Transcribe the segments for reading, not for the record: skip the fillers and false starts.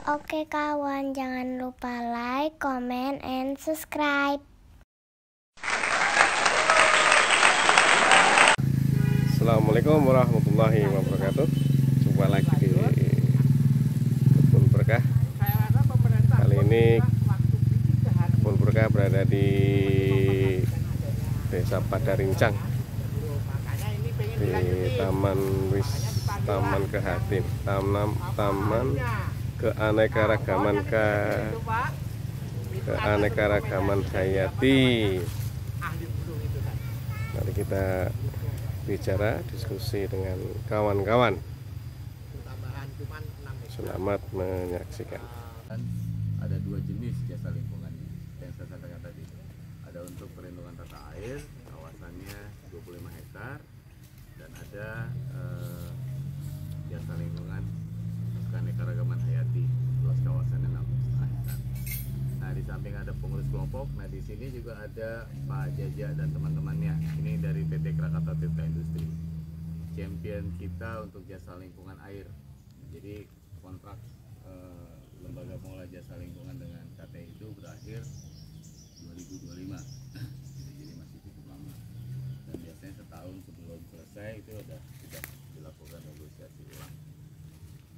Oke kawan, jangan lupa like, comment, and subscribe. Assalamualaikum warahmatullahi wabarakatuh. Jumpa lagi di Kebun Berkah. Kali ini Kebun Berkah berada di Desa Padarincang, di Taman Kehatin, Taman Keanekaragaman Hayati. Mari kita bicara, diskusi dengan kawan-kawan. Selamat menyaksikan. Ada dua jenis jasa lingkungan yang saya sampaikan tadi. Ada untuk perlindungan tata air, kawasannya 25 hektar, dan ada jasa lingkungan keanekaragaman hayati, luas kawasannya 6,5 hektar. Nah, di samping ada pengurus kelompok. Nah, di sini juga ada Pak Jaja dan teman-temannya. Ini dari PT Krakatau Tirta Industri, champion kita untuk jasa lingkungan air. Jadi kontrak lembaga pengelola jasa lingkungan dengan KTI itu berakhir 2025. Jadi masih cukup lama. Dan biasanya setahun sebelum selesai itu sudah dilakukan negosiasi ulang.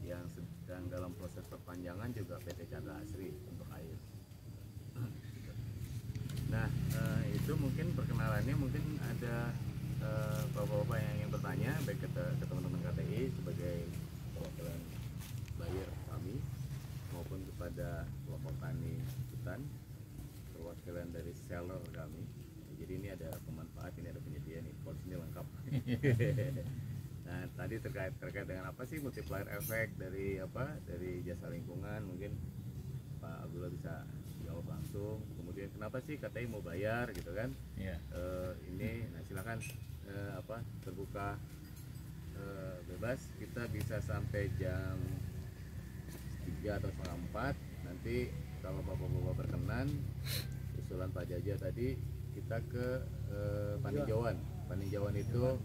Yang sedang dalam proses perpanjangan juga PT Chandra Asri untuk air. Nah, itu mungkin perkenalannya. Mungkin ada bapak-bapak yang ingin bertanya, baik ke teman-teman KTI sebagai perwakilan buyer kami, maupun kepada kelompok tani hutan, perwakilan dari seller kami. Jadi ini ada pemanfaat, ini ada penyedia nih, porsinya lengkap. Nah, tadi terkait dengan apa sih multiplier efek dari jasa lingkungan, mungkin Pak Abdullah bisa jawab langsung. Kemudian kenapa sih KTI mau bayar gitu kan? Ini, nah silakan terbuka, bebas. Kita bisa sampai jam 3 atau setengah 4. Nanti kalau bapak-bapak berkenan, usulan Pak Jaja tadi, kita ke Paninjauan. Paninjauan itu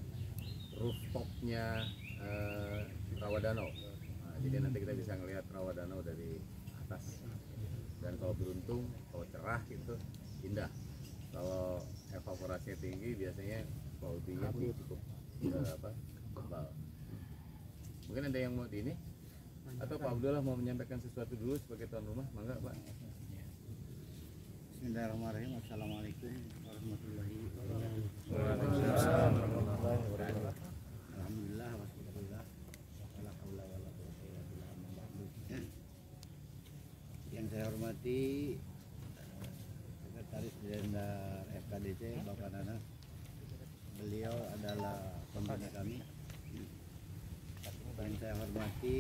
rooftopnya Rawadanau. Nah, jadi nanti kita bisa ngelihat Rawadanau dari atas. Dan kalau beruntung, kalau cerah gitu, indah. Kalau evaporasinya tinggi, biasanya cloudy-nya cukup tebal. Mungkin ada yang mau di ini? Atau Pak Abdullah mau menyampaikan sesuatu dulu sebagai tuan rumah? Mangga Pak. Bismillahirrahmanirrahim. Assalamualaikum warahmatullahi wabarakatuh. Waalaikumsalam warahmatullahi wabarakatuh. Alhamdulillah wassallallahu wala haula wala quwwata illa billah. Yang saya hormati Sekretaris Jenderal FKDC Bapak Nana. Beliau adalah pembina kami. Yang saya hormati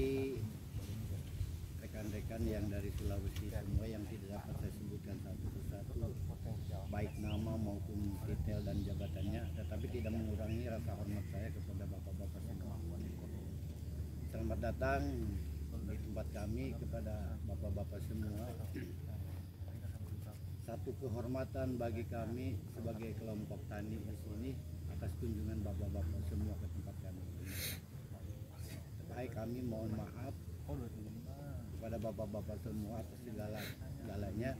rekan-rekan yang dari Sulawesi semua yang tidak dapat saya sebutkan satu persatu, baik nama maupun titel dan jabatannya, tetapi tidak mengurangi rasa hormat saya kepada bapak-bapak semua. Selamat datang di tempat kami kepada bapak-bapak semua. Satu kehormatan bagi kami sebagai kelompok tani di sini atas kunjungan bapak-bapak semua ke tempat kami. Baik, kami mohon maaf kepada bapak-bapak semua atas segalanya,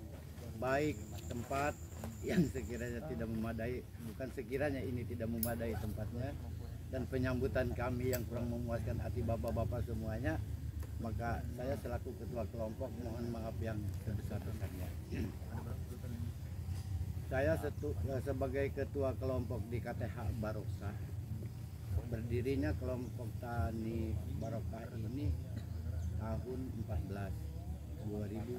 baik tempat yang sekiranya tidak memadai, bukan sekiranya ini tidak memadai tempatnya, dan penyambutan kami yang kurang memuaskan hati bapak-bapak semuanya, maka saya selaku ketua kelompok mohon maaf yang sebesar-besarnya. Saya sebagai ketua kelompok di KTH Barokah, berdirinya kelompok tani Barokah ini tahun 2014.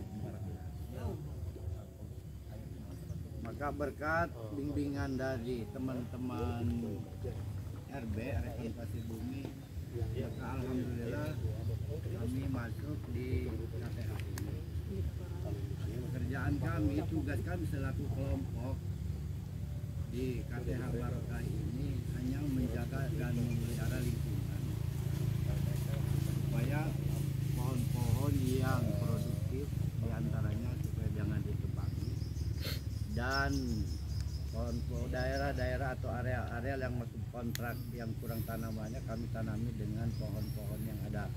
Maka berkat bimbingan dari teman-teman RB, Rekonstruksi Bumi, maka alhamdulillah kami masuk di KTH ini. Pekerjaan kami, tugas kami selaku kelompok di KTH Barokah ini hanya menjaga dan memelihara lingkungan supaya pohon-pohon yang produktif diantaranya supaya jangan ditebangi, dan pohon-pohon daerah-daerah atau area-area yang masuk kontrak yang kurang tanamannya kami tanami dengan pohon-pohon yang ada.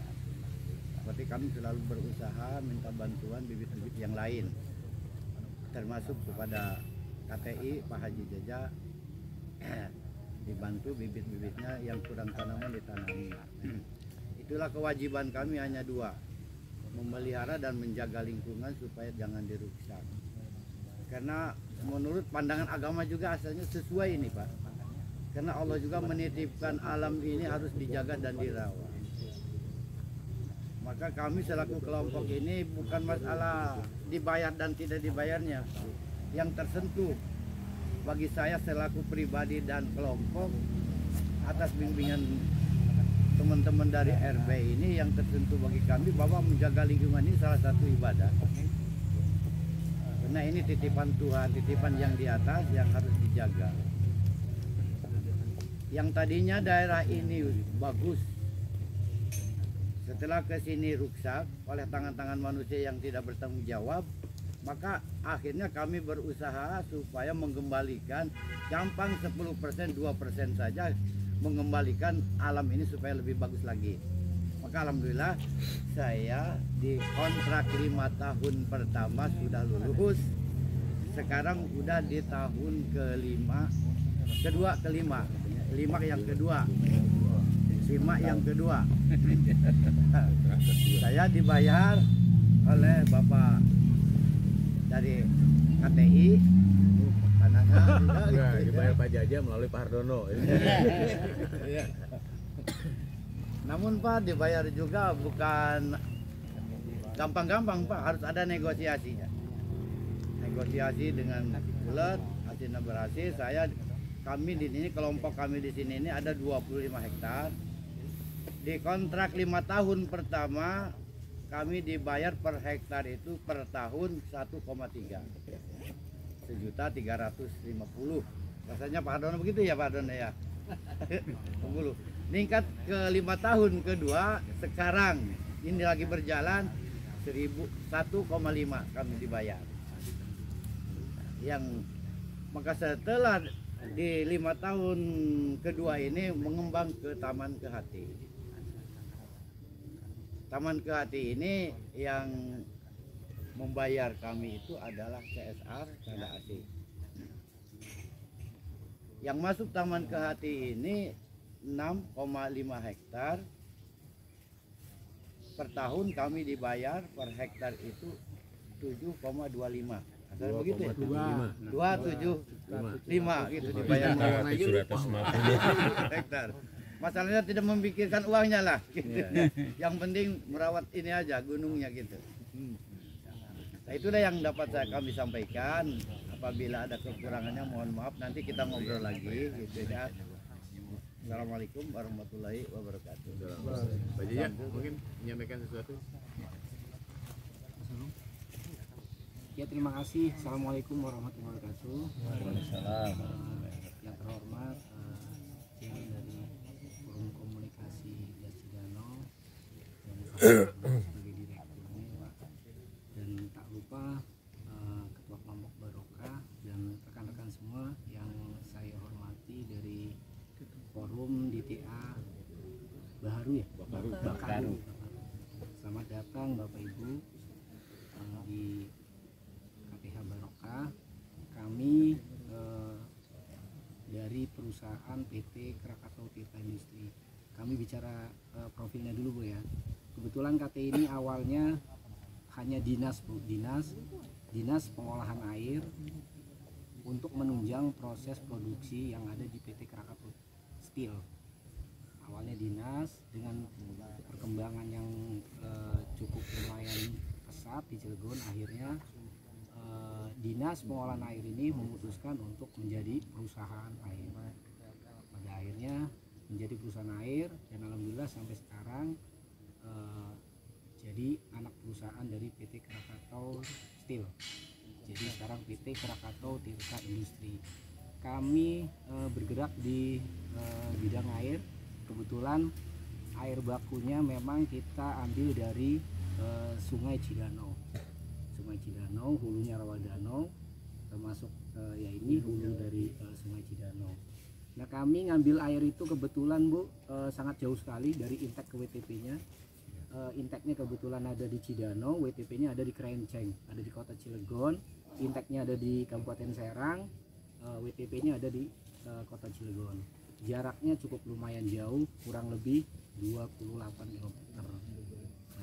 seperti kami selalu berusaha minta bantuan bibit-bibit yang lain, termasuk kepada KTI Pak Haji Jaja, dibantu bibit-bibitnya yang kurang tanaman ditanami. Itulah kewajiban kami, hanya dua, memelihara dan menjaga lingkungan supaya jangan dirusak. Karena menurut pandangan agama juga asalnya sesuai ini Pak, karena Allah juga menitipkan alam ini harus dijaga dan dirawat. Maka kami selaku kelompok ini bukan masalah dibayar dan tidak dibayarnya, yang tersentuh bagi saya selaku pribadi dan kelompok atas bimbingan teman-teman dari RB ini, yang tersentuh bagi kami bahwa menjaga lingkungan ini salah satu ibadah. Karena ini titipan Tuhan, titipan yang di atas yang harus dijaga. Yang tadinya daerah ini bagus, setelah ke sini rusak oleh tangan-tangan manusia yang tidak bertanggung jawab, maka akhirnya kami berusaha supaya mengembalikan, gampang 10%, 2% saja, mengembalikan alam ini supaya lebih bagus lagi. Maka alhamdulillah saya di kontrak 5 tahun pertama sudah lulus. Sekarang udah di tahun kelima yang kedua. Saya dibayar oleh Bapak dari KTI, Pananga juga Enggak, gitu, dibayar Pak Jaja melalui Pak Hardono. ya. Namun Pak, dibayar juga bukan gampang-gampang Pak, harus ada negosiasinya. Negosiasi dengan bulat, hasilnya berhasil. Kami di sini, kelompok kami di sini ini ada 25 hektar. Di kontrak 5 tahun pertama kami dibayar per hektar itu per tahun 1,3, 1.350.000. Rasanya Pak Hardono begitu ya Pak Hardono ya. 10. Meningkat ke 5 tahun kedua, sekarang ini lagi berjalan 1,5 kami dibayar. Yang maka setelah di 5 tahun kedua ini mengembang ke Taman Kehati. Taman Kehati ini yang membayar kami itu adalah CSR Tanda Asih. Yang masuk Taman Kehati ini 6,5 hektar. Per tahun kami dibayar per hektar itu 7,25. Asal begitu ya? 275 gitu dibayar hektar. Masalahnya tidak memikirkan uangnya lah gitu. Yang penting merawat ini aja gunungnya gitu. Nah, itulah yang dapat kami sampaikan. Apabila ada kekurangannya mohon maaf, nanti kita ngobrol lagi gitu ya. Assalamualaikum warahmatullahi wabarakatuh. Pak Jaja mungkin menyampaikan sesuatu. Ya, terima kasih. Assalamualaikum warahmatullahi wabarakatuh. Waalaikumsalam. Yang terhormat Chair dari Forum Komunikasi Jasidano dan sebagai direkturnya, dan tak lupa Ketua Kelompok Barokah dan rekan-rekan semua yang saya hormati dari Forum DTA Baharu ya. Bakaru. Selamat datang Bapak Ibu di KTH Barokah. Kami dari perusahaan PT Krakatau Tirta Industri. Kami bicara profilnya dulu Bu ya. Kebetulan KT ini awalnya hanya dinas Bu, dinas pengolahan air untuk menunjang proses produksi yang ada di PT Krakatau Steel. Awalnya dinas, dengan perkembangan yang cukup lumayan pesat di Cilegon, akhirnya dinas pengolahan air ini memutuskan untuk menjadi perusahaan air. Pada akhirnya menjadi perusahaan air, dan alhamdulillah sampai sekarang jadi anak perusahaan dari PT Krakatau Steel. Jadi sekarang PT Krakatau Tirta Industri. Kami bergerak di bidang air. Kebetulan air bakunya memang kita ambil dari Sungai Cidanau. Sungai Cidanau, hulunya Rawadanau, termasuk ya ini hulu dari Sungai Cidanau. Nah, kami ngambil air itu kebetulan Bu sangat jauh sekali dari Intek ke WTP-nya. intake-nya kebetulan ada di Cidano, WTP-nya ada di Kerenceng, ada di Kota Cilegon, intake-nya ada di Kabupaten Serang, WTP-nya ada di Kota Cilegon. Jaraknya cukup lumayan jauh, kurang lebih 28 km. Nah,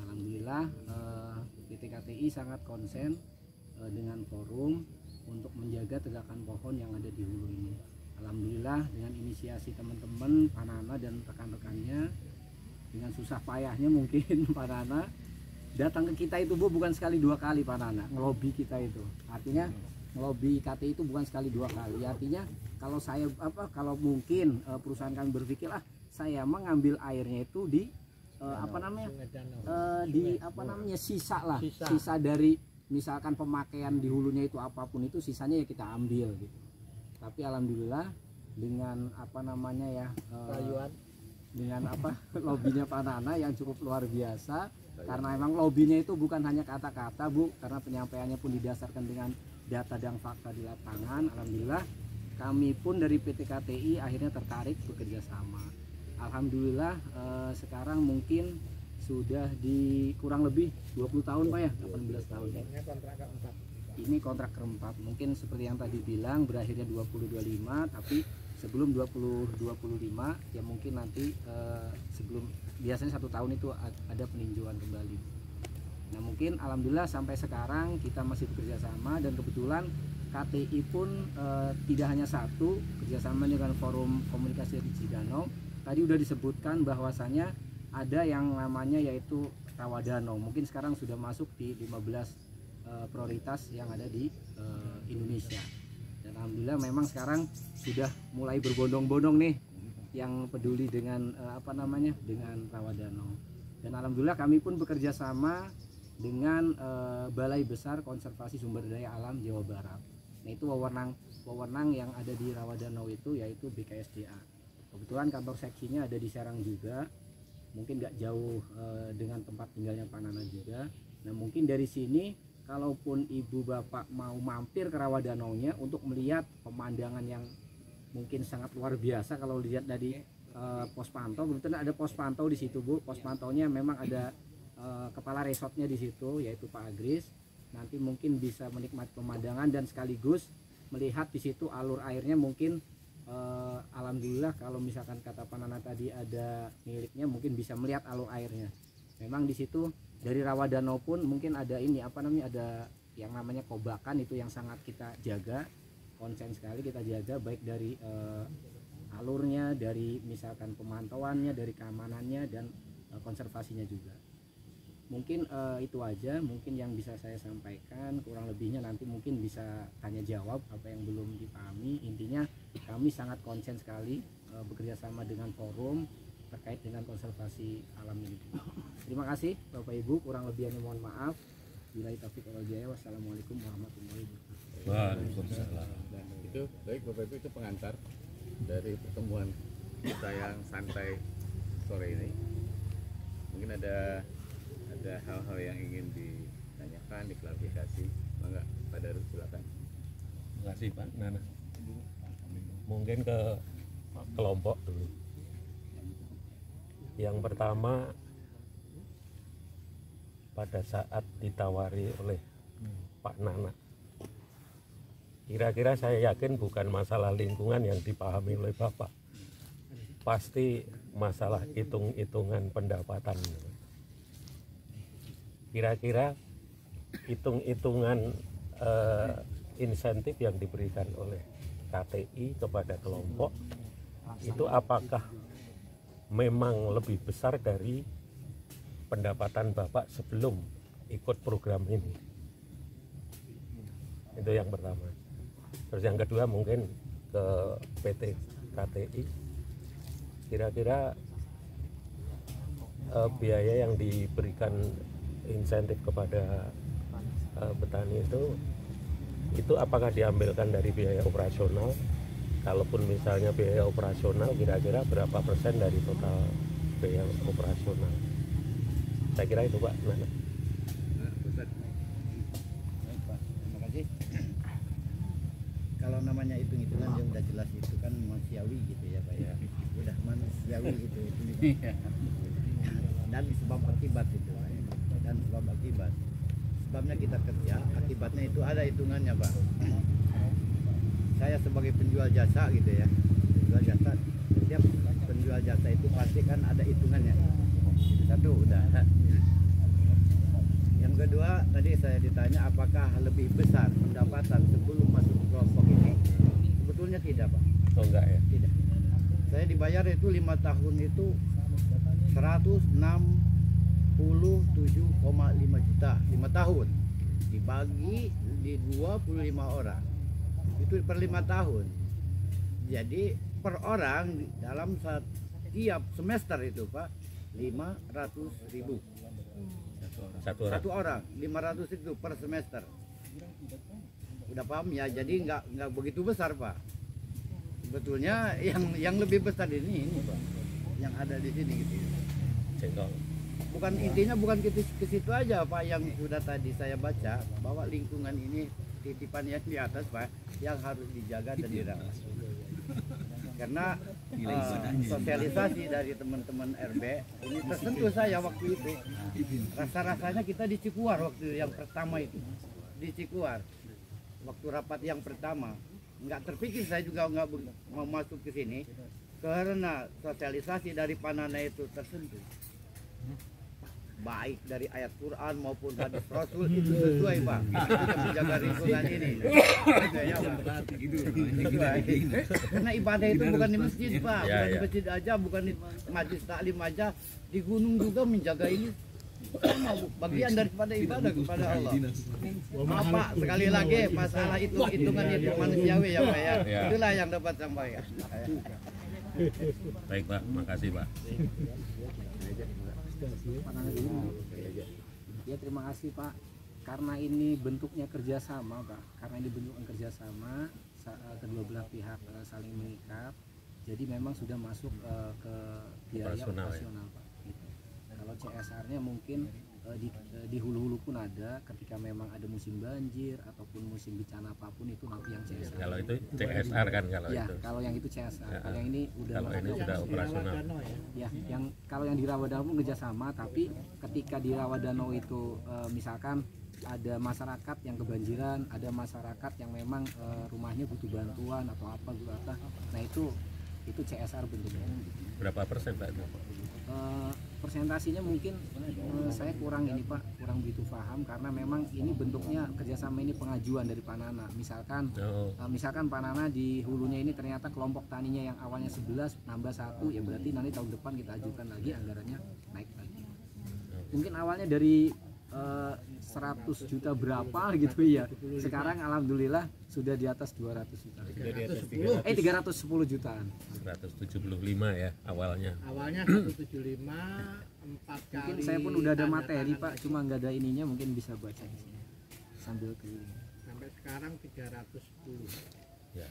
alhamdulillah PT KTI sangat konsen dengan forum untuk menjaga tegakan pohon yang ada di hulu ini. Alhamdulillah dengan inisiasi teman-teman Pak Nana dan rekan-rekannya, dengan susah payahnya mungkin Pak Nana datang ke kita itu Bu bukan sekali dua kali Pak Nana ngelobi kita itu. Artinya ngelobi KTI itu bukan sekali dua kali. Artinya kalau saya kalau mungkin perusahaan kami berpikir saya mengambil airnya itu di sisa dari misalkan pemakaian di hulunya itu apapun itu sisanya ya kita ambil gitu. Tapi alhamdulillah dengan dengan lobbynya Pak Nana yang cukup luar biasa, karena emang lobbynya itu bukan hanya kata-kata Bu, karena penyampaiannya pun didasarkan dengan data dan fakta di lapangan. Alhamdulillah kami pun dari PT KTI akhirnya tertarik bekerja sama. Alhamdulillah sekarang mungkin sudah di kurang lebih 20 tahun Pak ya, 18 tahun. Ini kontrak keempat. Mungkin seperti yang tadi bilang berakhirnya 2025, tapi sebelum 2025 ya mungkin nanti sebelum biasanya 1 tahun itu ada peninjauan kembali. Nah mungkin alhamdulillah sampai sekarang kita masih bekerja sama, dan kebetulan KTI pun tidak hanya satu, kerjasama dengan forum komunikasi di Cidano. Tadi udah disebutkan bahwasanya ada yang namanya yaitu Rawadano, mungkin sekarang sudah masuk di 15 prioritas yang ada di Indonesia. Dan alhamdulillah memang sekarang sudah mulai berbondong-bondong nih yang peduli dengan dengan Rawadano. Dan alhamdulillah kami pun bekerja sama dengan Balai Besar Konservasi Sumber Daya Alam Jawa Barat. Nah itu wewenang yang ada di Rawadano itu yaitu BKSDA. Kebetulan kantor seksinya ada di Serang juga, mungkin nggak jauh dengan tempat tinggalnya Pak Nana juga. Nah mungkin dari sini kalaupun ibu bapak mau mampir ke Rawadanonya untuk melihat pemandangan yang mungkin sangat luar biasa, kalau lihat dari pos pantau, kebetulan ada pos pantau di situ Bu. Pos pantaunya memang ada kepala resortnya di situ yaitu Pak Agris. Nanti mungkin bisa menikmati pemandangan dan sekaligus melihat di situ alur airnya. Mungkin alhamdulillah kalau misalkan kata Pak Nana tadi ada miliknya, mungkin bisa melihat alur airnya. Memang di situ dari Rawadano pun mungkin ada ada yang namanya kobakan, itu yang sangat kita jaga, konsen sekali kita jaga, baik dari alurnya, dari misalkan pemantauannya, dari keamanannya, dan konservasinya juga. Mungkin itu aja mungkin yang bisa saya sampaikan, kurang lebihnya nanti mungkin bisa tanya jawab apa yang belum dipahami. Intinya kami sangat konsen sekali bekerja sama dengan forum terkait dengan konservasi alam ini. Terima kasih Bapak Ibu, kurang lebihnya mohon maaf. Billahi taufiq wal hidayah. Wassalamualaikum warahmatullahi wabarakatuh. Waalaikumsalam. Dan itu baik Bapak Ibu, itu pengantar dari pertemuan kita yang santai sore ini. Mungkin ada hal-hal yang ingin ditanyakan, diklarifikasi. Mangga Pak Darus, silakan. Terima kasih Pak Nana. Mungkin ke kelompok dulu. Yang pertama, pada saat ditawari oleh Pak Nana, kira-kira saya yakin bukan masalah lingkungan yang dipahami oleh Bapak, pasti masalah hitung-hitungan pendapatan. Kira-kira hitung-hitungan insentif yang diberikan oleh KTI kepada kelompok itu apakah memang lebih besar dari pendapatan Bapak sebelum ikut program ini? Itu yang pertama. Terus yang kedua mungkin ke PT KTI, kira-kira biaya yang diberikan insentif kepada petani itu apakah diambilkan dari biaya operasional? Kalaupun misalnya biaya operasional, kira-kira berapa persen dari total biaya operasional? Saya kira itu Pak Nana. Baik Pak, terima kasih. Kalau namanya hitung-hitungan yang udah jelas itu kan manusiawi gitu ya Pak ya. Udah manusiawi gitu. dan sebab akibat itu Pak, ya. Dan sebab akibat. Sebabnya kita kerja, akibatnya itu ada hitungannya Pak. Saya sebagai penjual jasa gitu ya, penjual jasa, setiap penjual jasa itu pasti kan ada hitungannya. Satu udah. Yang kedua tadi saya ditanya apakah lebih besar pendapatan sebelum masuk kelompok ini? Sebetulnya tidak Pak. Oh enggak ya? Tidak. Saya dibayar itu 5 tahun itu 167,5 juta 5 tahun dibagi di 25 orang itu per 5 tahun. Jadi per orang dalam setiap semester itu Pak 500.000 satu orang 500 itu per semester. Udah paham ya? Jadi nggak begitu besar Pak. Sebetulnya yang lebih besar ini Pak, yang ada di sini gitu. Cengkol. Bukan intinya bukan ke situ aja Pak, yang sudah tadi saya baca bahwa lingkungan ini titipan yang di atas Pak yang harus dijaga dan dirawat. Karena sosialisasi dari teman-teman RB ini tersentuh saya waktu itu. Rasa-rasanya kita di Cikuar waktu yang pertama itu. Di Cikuar. Waktu rapat yang pertama. Nggak terpikir saya juga nggak mau masuk ke sini karena sosialisasi dari Panana itu tersentuh. Baik dari ayat Quran maupun hadis Rasul itu sesuai Pak. Kita menjaga lingkungan ini. Karena ibadah itu bukan di masjid Pak, bukan di masjid aja, bukan di majelis taklim aja, di gunung juga menjaga ini sama bagian daripada ibadah kepada Allah. Apa sekali lagi masalah itu hitungan itu manusiawi ya Pak ya. Itulah yang dapat sampaikan. Baik Pak, makasih Pak. Ya terima kasih Pak. Karena ini bentuknya kerjasama Pak. Karena ini bentuknya kerjasama, kedua belah pihak saling mengikat. Jadi memang sudah masuk ke biaya operasional Pak. Gitu. Kalau CSR-nya mungkin di hulu-hulu pun ada, ketika memang ada musim banjir ataupun musim bencana apapun itu nanti yang CSR. Kalau itu CSR kan kalau ya, itu. Kalau yang itu CSR. Kalau yang ini udah kalau ini sudah operasional. Ya, yang kalau yang di Rawadano kerjasama, tapi ketika di Rawadano itu misalkan ada masyarakat yang kebanjiran, ada masyarakat yang memang rumahnya butuh bantuan atau apa gitu, nah itu CSR bentuknya. Berapa persen Pak itu? Persentasinya mungkin saya kurang ini Pak, kurang begitu paham karena memang ini bentuknya kerjasama, ini pengajuan dari Panana. Misalkan misalkan Panana di hulunya ini ternyata kelompok taninya yang awalnya 11 nambah 1, ya berarti nanti tahun depan kita ajukan lagi anggarannya naik lagi. Mungkin awalnya dari 100 juta berapa gitu ya. Sekarang alhamdulillah sudah di atas 200 juta. 310 jutaan. 175 ya awalnya. Awalnya 175 4 kali. Mungkin saya pun udah ada materi Pak, cuma nggak ada ininya, mungkin bisa baca di sini sambil keliling. Sampai sekarang 310. Ya.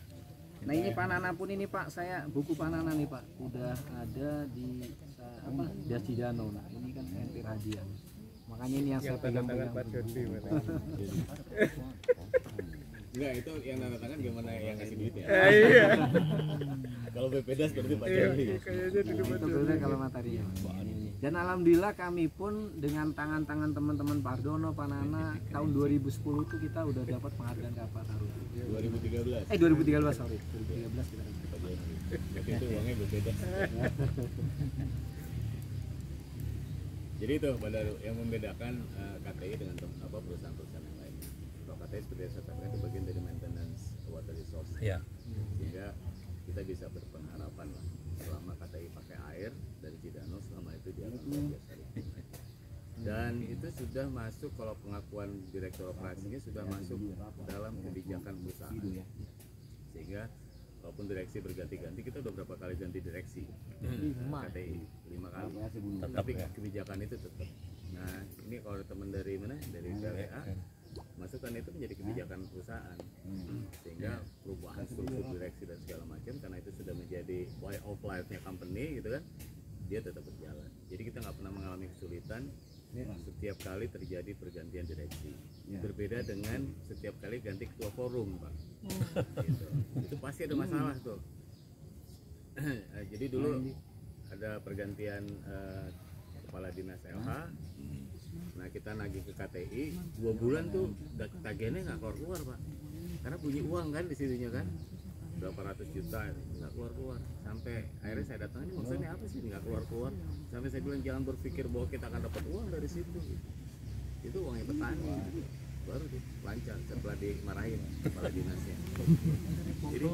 Nah ini Panana pun ini Pak, saya buku Panana nih Pak, udah ada di Dasi Danau. Nah ini kan enter hadiah. Makanya ini yang saya pegang-pegang. Enggak, itu yang tanda tangan gimana yang ngasih duit ya? Iya. Kalau BPDAS berarti Pak Jody. Itu benar kalau materinya. Dan alhamdulillah kami pun dengan tangan-tangan teman-teman Pardono, Panana tahun 2010 itu kita udah dapat penghargaan Kapal Taruh. 2013. 2013 sorry. 2013 kita dapat. Berarti itu uangnya BPDAS. Jadi itu Badaru yang membedakan KTI dengan perusahaan-perusahaan yang lain. Kalau KTI seperti yang saya sampaikan itu bagian dari maintenance water resource. Ya. Sehingga kita bisa berpengharapan lah selama KTI pakai air dari Cidano, selama itu dia akan biasa. Dan itu sudah masuk, kalau pengakuan direktur operasinya sudah masuk dalam kebijakan perusahaan. Sehingga walaupun direksi berganti-ganti, kita udah berapa kali ganti direksi KTI 5 kali, tapi kebijakan itu tetap. Nah ini kalau teman dari mana, dari KWA, masukkan itu menjadi kebijakan perusahaan, sehingga perubahan struktur direksi dan segala macam, karena itu sudah menjadi way of life-nya company gitu kan, dia tetap berjalan. Jadi kita nggak pernah mengalami kesulitan setiap kali terjadi pergantian direksi. Berbeda dengan setiap kali ganti ketua forum Pak. Gitu. Itu pasti ada masalah tuh. Jadi dulu ada pergantian kepala dinas LH. Nah kita nagih ke KTI 2 bulan tuh tagihannya nggak keluar Pak, karena bunyi uang kan di situnya kan, berapa ratus juta nggak keluar, sampai akhirnya saya datang, ini maksudnya apa sih nggak keluar, sampai saya bilang jangan berpikir bahwa kita akan dapat uang dari situ, itu uangnya petani, baru tuh lancar setelah dimarahin kepala dinasnya. Jadi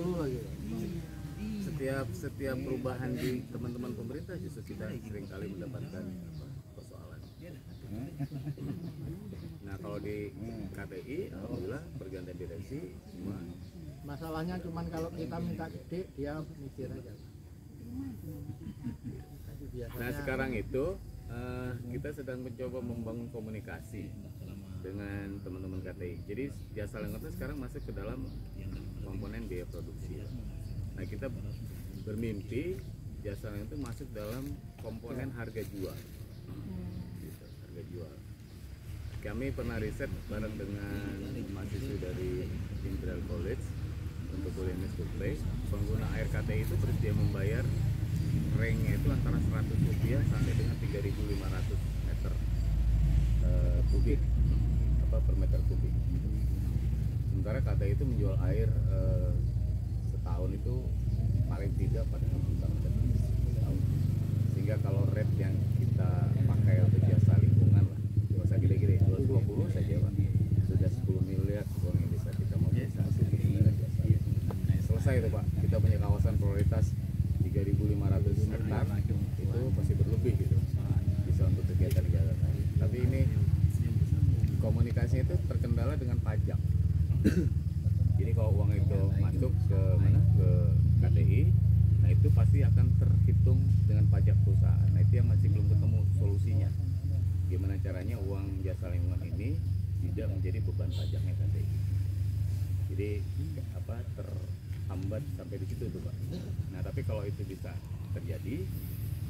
setiap perubahan di teman-teman pemerintah justru kita sering kali mendapatkan persoalan. Nah kalau di KTI alhamdulillah pergantian direksi semua. Masalahnya cuman kalau kita minta gede dia mikir aja. Nah sekarang itu kita sedang mencoba membangun komunikasi dengan teman-teman KTI. Jadi jasa lingkungan itu sekarang masuk ke dalam komponen biaya produksi. Nah kita bermimpi jasa lingkungan itu masuk dalam komponen harga jual. Gitu, harga jual. Kami pernah riset bareng dengan mahasiswa dari Imperial College untuk kuliah survei, pengguna air KTI itu bersedia membayar ranknya itu antara Rp100 sampai dengan 3.500 meter kubik per meter kubik. Sementara KTI itu menjual air setahun itu paling tidak 40 juta meter kubik setahun. Sehingga kalau rate yang kita pakai untuk jasa lingkungan lah, nggak usah gede-gede, 220 saja Pak, sudah 10 miliar uang yang bisa kita mobilisasi di negara jasa. Selesai itu Pak, kita punya kawasan prioritas 3.500 hektar itu pasti berlebih gitu, bisa untuk kegiatan-kegiatan lain. Tapi ini komunikasinya itu terkendala dengan pajak. Jadi kalau uang itu masuk ke mana, ke KTI, nah itu pasti akan terhitung dengan pajak perusahaan. Nah itu yang masih belum ketemu solusinya. Gimana caranya uang jasa lingkungan ini tidak menjadi beban pajaknya KTI. Jadi terhambat sampai di situ tuh Pak. Nah tapi kalau itu bisa terjadi,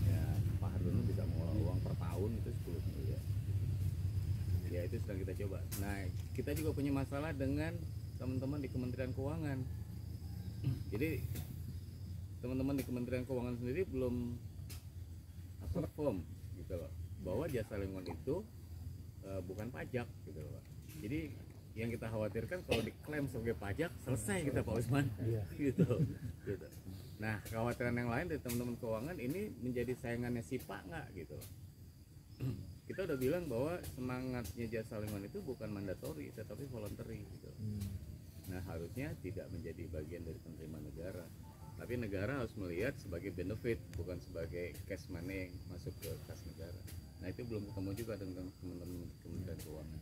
ya Pak Hardono bisa mengelola uang per tahun itu 10 miliar. Ya itu sedang kita coba. Nah kita juga punya masalah dengan teman-teman di Kementerian Keuangan. Jadi teman-teman di Kementerian Keuangan sendiri belum firm gitu loh, bahwa jasa lingkungan itu bukan pajak gitu loh Pak. Jadi yang kita khawatirkan kalau diklaim sebagai pajak selesai kita Pak Usman, gitu. Nah kekhawatiran yang lain dari teman-teman keuangan ini menjadi saingannya SIPA nggak gitu. Kita udah bilang bahwa semangatnya jasa lingkungan itu bukan mandatori tetapi voluntary gitu. Nah harusnya tidak menjadi bagian dari penerimaan negara, tapi negara harus melihat sebagai benefit bukan sebagai cash money yang masuk ke kas negara. Nah itu belum ketemu juga dengan teman-teman Kementerian Keuangan.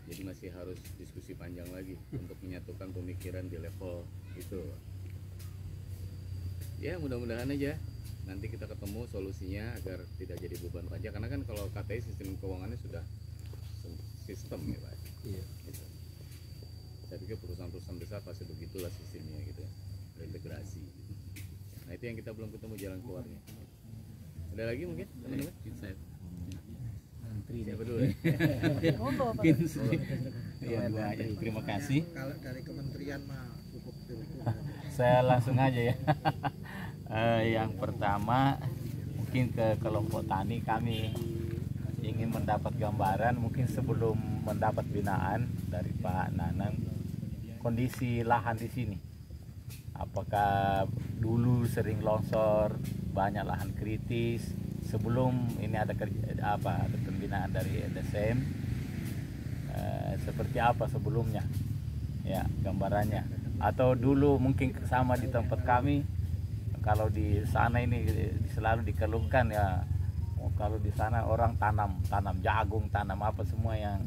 Jadi masih harus diskusi panjang lagi untuk menyatukan pemikiran di level itu. Ya mudah-mudahan aja nanti kita ketemu solusinya agar tidak jadi beban pajak, karena kan kalau KTI sistem keuangannya sudah sistem ya Pak. Iya. Gitu. Saya pikir perusahaan-perusahaan besar pasti begitulah sistemnya gitu, integrasi. Nah itu yang kita belum ketemu jalan keluarnya. Ada lagi mungkin teman-teman? Saya siapa dulu ya? Mungkin ya dua aja. Terima kasih. Kalau dari kementerian mah cukup dulu. Saya langsung aja ya. Yang pertama mungkin ke kelompok tani, kami ingin mendapat gambaran mungkin sebelum mendapat binaan dari Pak Nanang, kondisi lahan di sini. Apakah dulu sering longsor, banyak lahan kritis sebelum ini ada ada pembinaan dari LSM, seperti apa sebelumnya ya gambarannya, atau dulu mungkin sama di tempat kami. Kalau di sana ini selalu dikeluhkan ya, kalau di sana orang tanam jagung, tanam apa semua yang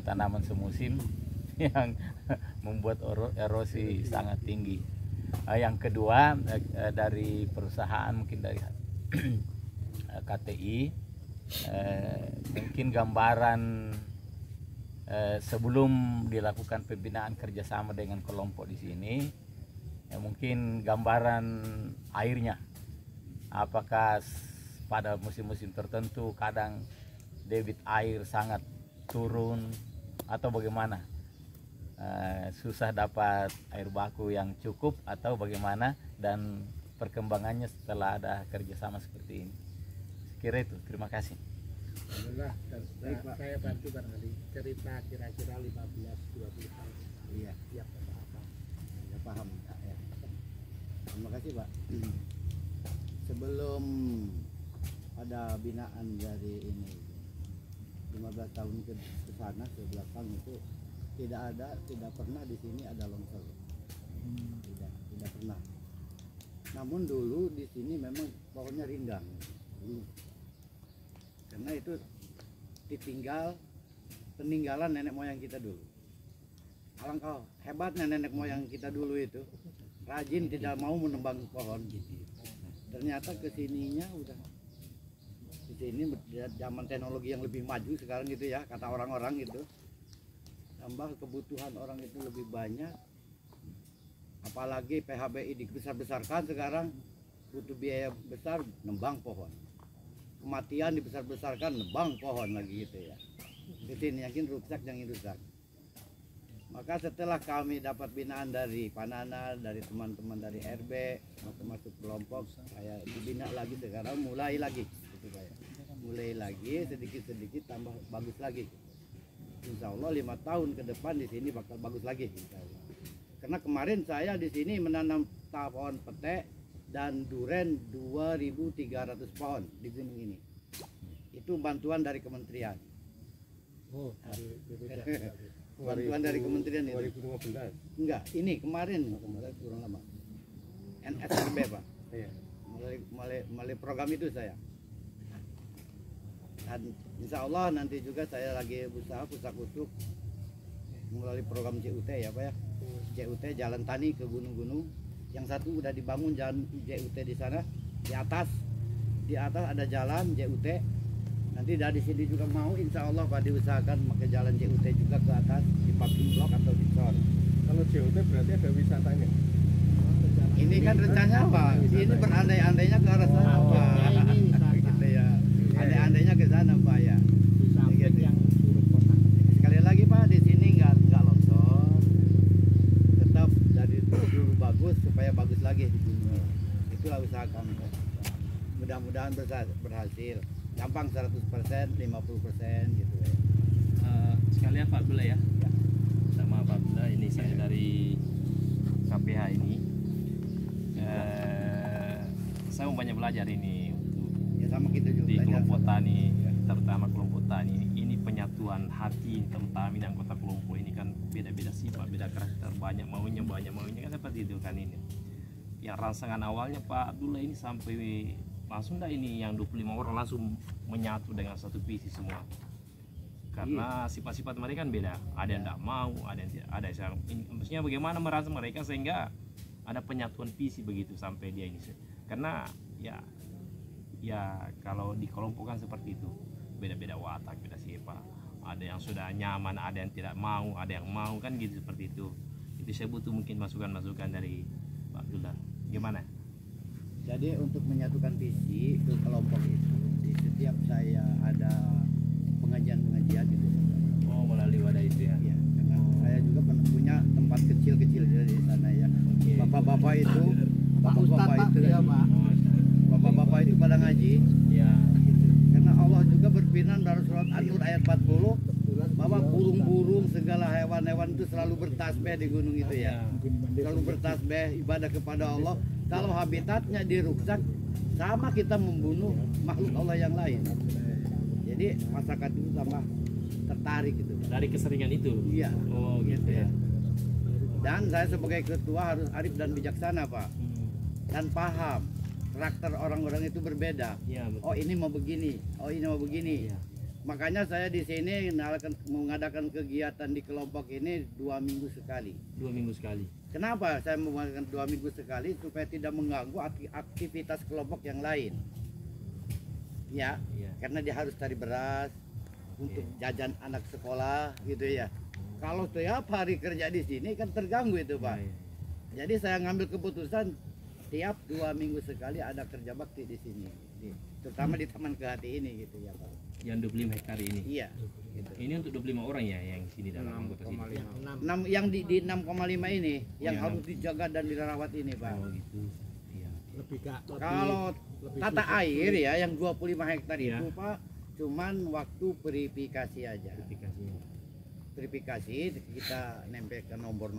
tanaman semusim yang membuat erosi sangat tinggi. Yang kedua dari perusahaan mungkin dari KTI, mungkin gambaran sebelum dilakukan pembinaan kerjasama dengan kelompok di sini, ya mungkin gambaran airnya, apakah pada musim-musim tertentu kadang debit air sangat turun atau bagaimana, susah dapat air baku yang cukup atau bagaimana, dan perkembangannya setelah ada kerjasama seperti ini. kira itu. Terima kasih. Alhamdulillah, dan saya bantu barangkali cerita kira-kira 15-20 tahun. Iya, Siap apa? ya paham Pak, ya. Terima kasih Pak. Sebelum ada binaan dari ini 15 tahun ke sana ke belakang itu tidak pernah di sini ada longsor. Tidak pernah. Namun dulu di sini memang pohonnya rindang dulu. Karena itu peninggalan nenek moyang kita dulu. Alangkah hebatnya nenek moyang kita dulu itu, rajin tidak mau menebang pohon. Ternyata kesininya udah di sini zaman teknologi yang lebih maju sekarang gitu ya, kata orang-orang gitu. Tambah kebutuhan orang itu lebih banyak, apalagi PHBI dibesar-besarkan sekarang, butuh biaya besar nembang pohon. Kematian dibesar-besarkan nebang pohon lagi gitu ya. Di sini yakin rusak jangan rusak. Maka setelah kami dapat binaan dari Panana, dari teman-teman dari RB, masuk kelompok, saya dibina lagi sekarang, mulai lagi gitu saya. Mulai lagi sedikit-sedikit tambah bagus lagi. Insya Allah 5 tahun ke depan di sini bakal bagus lagi. Insya Allah. Karena kemarin saya di sini menanam pohon pete dan duren 2.300 pohon di gunung ini. Itu bantuan dari kementerian. Oh, Bantuan dari kementerian itu. 2015. Enggak, ini kemarin kurang lama. NSRB Pak. Iya. Melalui program itu saya. Dan insya Allah nanti juga saya lagi berusaha usuk melalui program CUT ya Pak ya. CUT Jalan Tani ke gunung-gunung. Yang satu udah dibangun jalan JUT di sana. Di atas ada jalan JUT. Nanti dari sini juga mau insya Allah Pak diusahakan pakai jalan JUT juga ke atas di parking block atau di son. Kalau JUT berarti ada wisatanya. Ini kan rencananya apa? Ini berandai-andainya ke arah sana Pak. Ini wisata. Gitu ya. Andai-andainya ke sana Pak ya. Di samping yang suruh kota. Sekali lagi Pak, di sini nggak longsor. Tetap dari dulu bagus supaya bagus lagi di dunia. Itulah usaha kami. Mudah-mudahan berhasil. Gampang 100%, 50% gitu ya. Sekalian Pak Abdullah ya. Sama Pak Abdullah, ini saya dari KPH ini. Saya mau banyak belajar ini untuk Ya sama kita juga di belajar. kelompok tani, terutama kelompok tani. Ini penyatuan hati terutama dan anggota kelompok ini kan beda-beda sifat, beda karakter, banyak maunya kan seperti itu kan ini. Yang rangsangan awalnya Pak Abdullah ini sampai langsung dah ini yang 25 orang langsung menyatu dengan satu visi semua. Karena sifat-sifat mereka kan beda. Ada yang tidak mau, ada yang tidak, ada yang maksudnya bagaimana merasa mereka sehingga ada penyatuan visi begitu sampai dia ini. Karena ya kalau dikelompokkan seperti itu beda-beda watak, beda sifat. Ada yang sudah nyaman, ada yang tidak mau, ada yang mau kan gitu seperti itu. Itu saya butuh mungkin masukan-masukan dari Pak Abdullah. Gimana? Jadi untuk menyatukan visi ke kelompok itu, di setiap saya ada pengajian-pengajian gitu. Oh, melalui wadah itu ya. Iya, karena saya juga punya tempat kecil-kecil di sana ya. Bapak-bapak itu, bapak-bapak itu, ya Pak. bapak-bapak itu pada ngaji. Ya. Karena Allah juga berfirman dalam surat An-Nur ayat 40 bahwa burung-burung segala hewan-hewan itu selalu bertasbih di gunung itu ya. Selalu bertasbih ibadah kepada Allah. Kalau habitatnya dirusak, sama kita membunuh makhluk Allah yang lain. Jadi masyarakat itu sama tertarik gitu. Dari keseringan itu. Iya. Oh, gitu ya. Dan saya sebagai ketua harus arif dan bijaksana Pak. Dan paham karakter orang-orang itu berbeda. Iya, betul. Oh ini mau begini, oh ini mau begini. Iya. Makanya saya di sini mengadakan kegiatan di kelompok ini 2 minggu sekali. 2 minggu sekali. Kenapa saya mengadakan 2 minggu sekali? Supaya tidak mengganggu aktivitas kelompok yang lain. Ya, Iya. karena dia harus cari beras untuk jajan anak sekolah gitu ya. Kalau setiap hari kerja di sini kan terganggu itu Pak. Iya. Jadi saya ngambil keputusan tiap 2 minggu sekali ada kerja bakti di sini, terutama di Taman Kehati ini gitu ya Pak. Yang 25 hektar ini. Iya. Gitu. Ini untuk 25 orang ya yang sini dalam anggota sini. Yang di 6,5 ini yang Iya, harus dijaga dan dirawat ini Pak. Oh gitu. Iya. Lebih Kalau Lebih tata susah. air ya yang 25 hektar Iya. itu Pak cuman waktu verifikasi aja. Verifikasi kita nempel ke nomor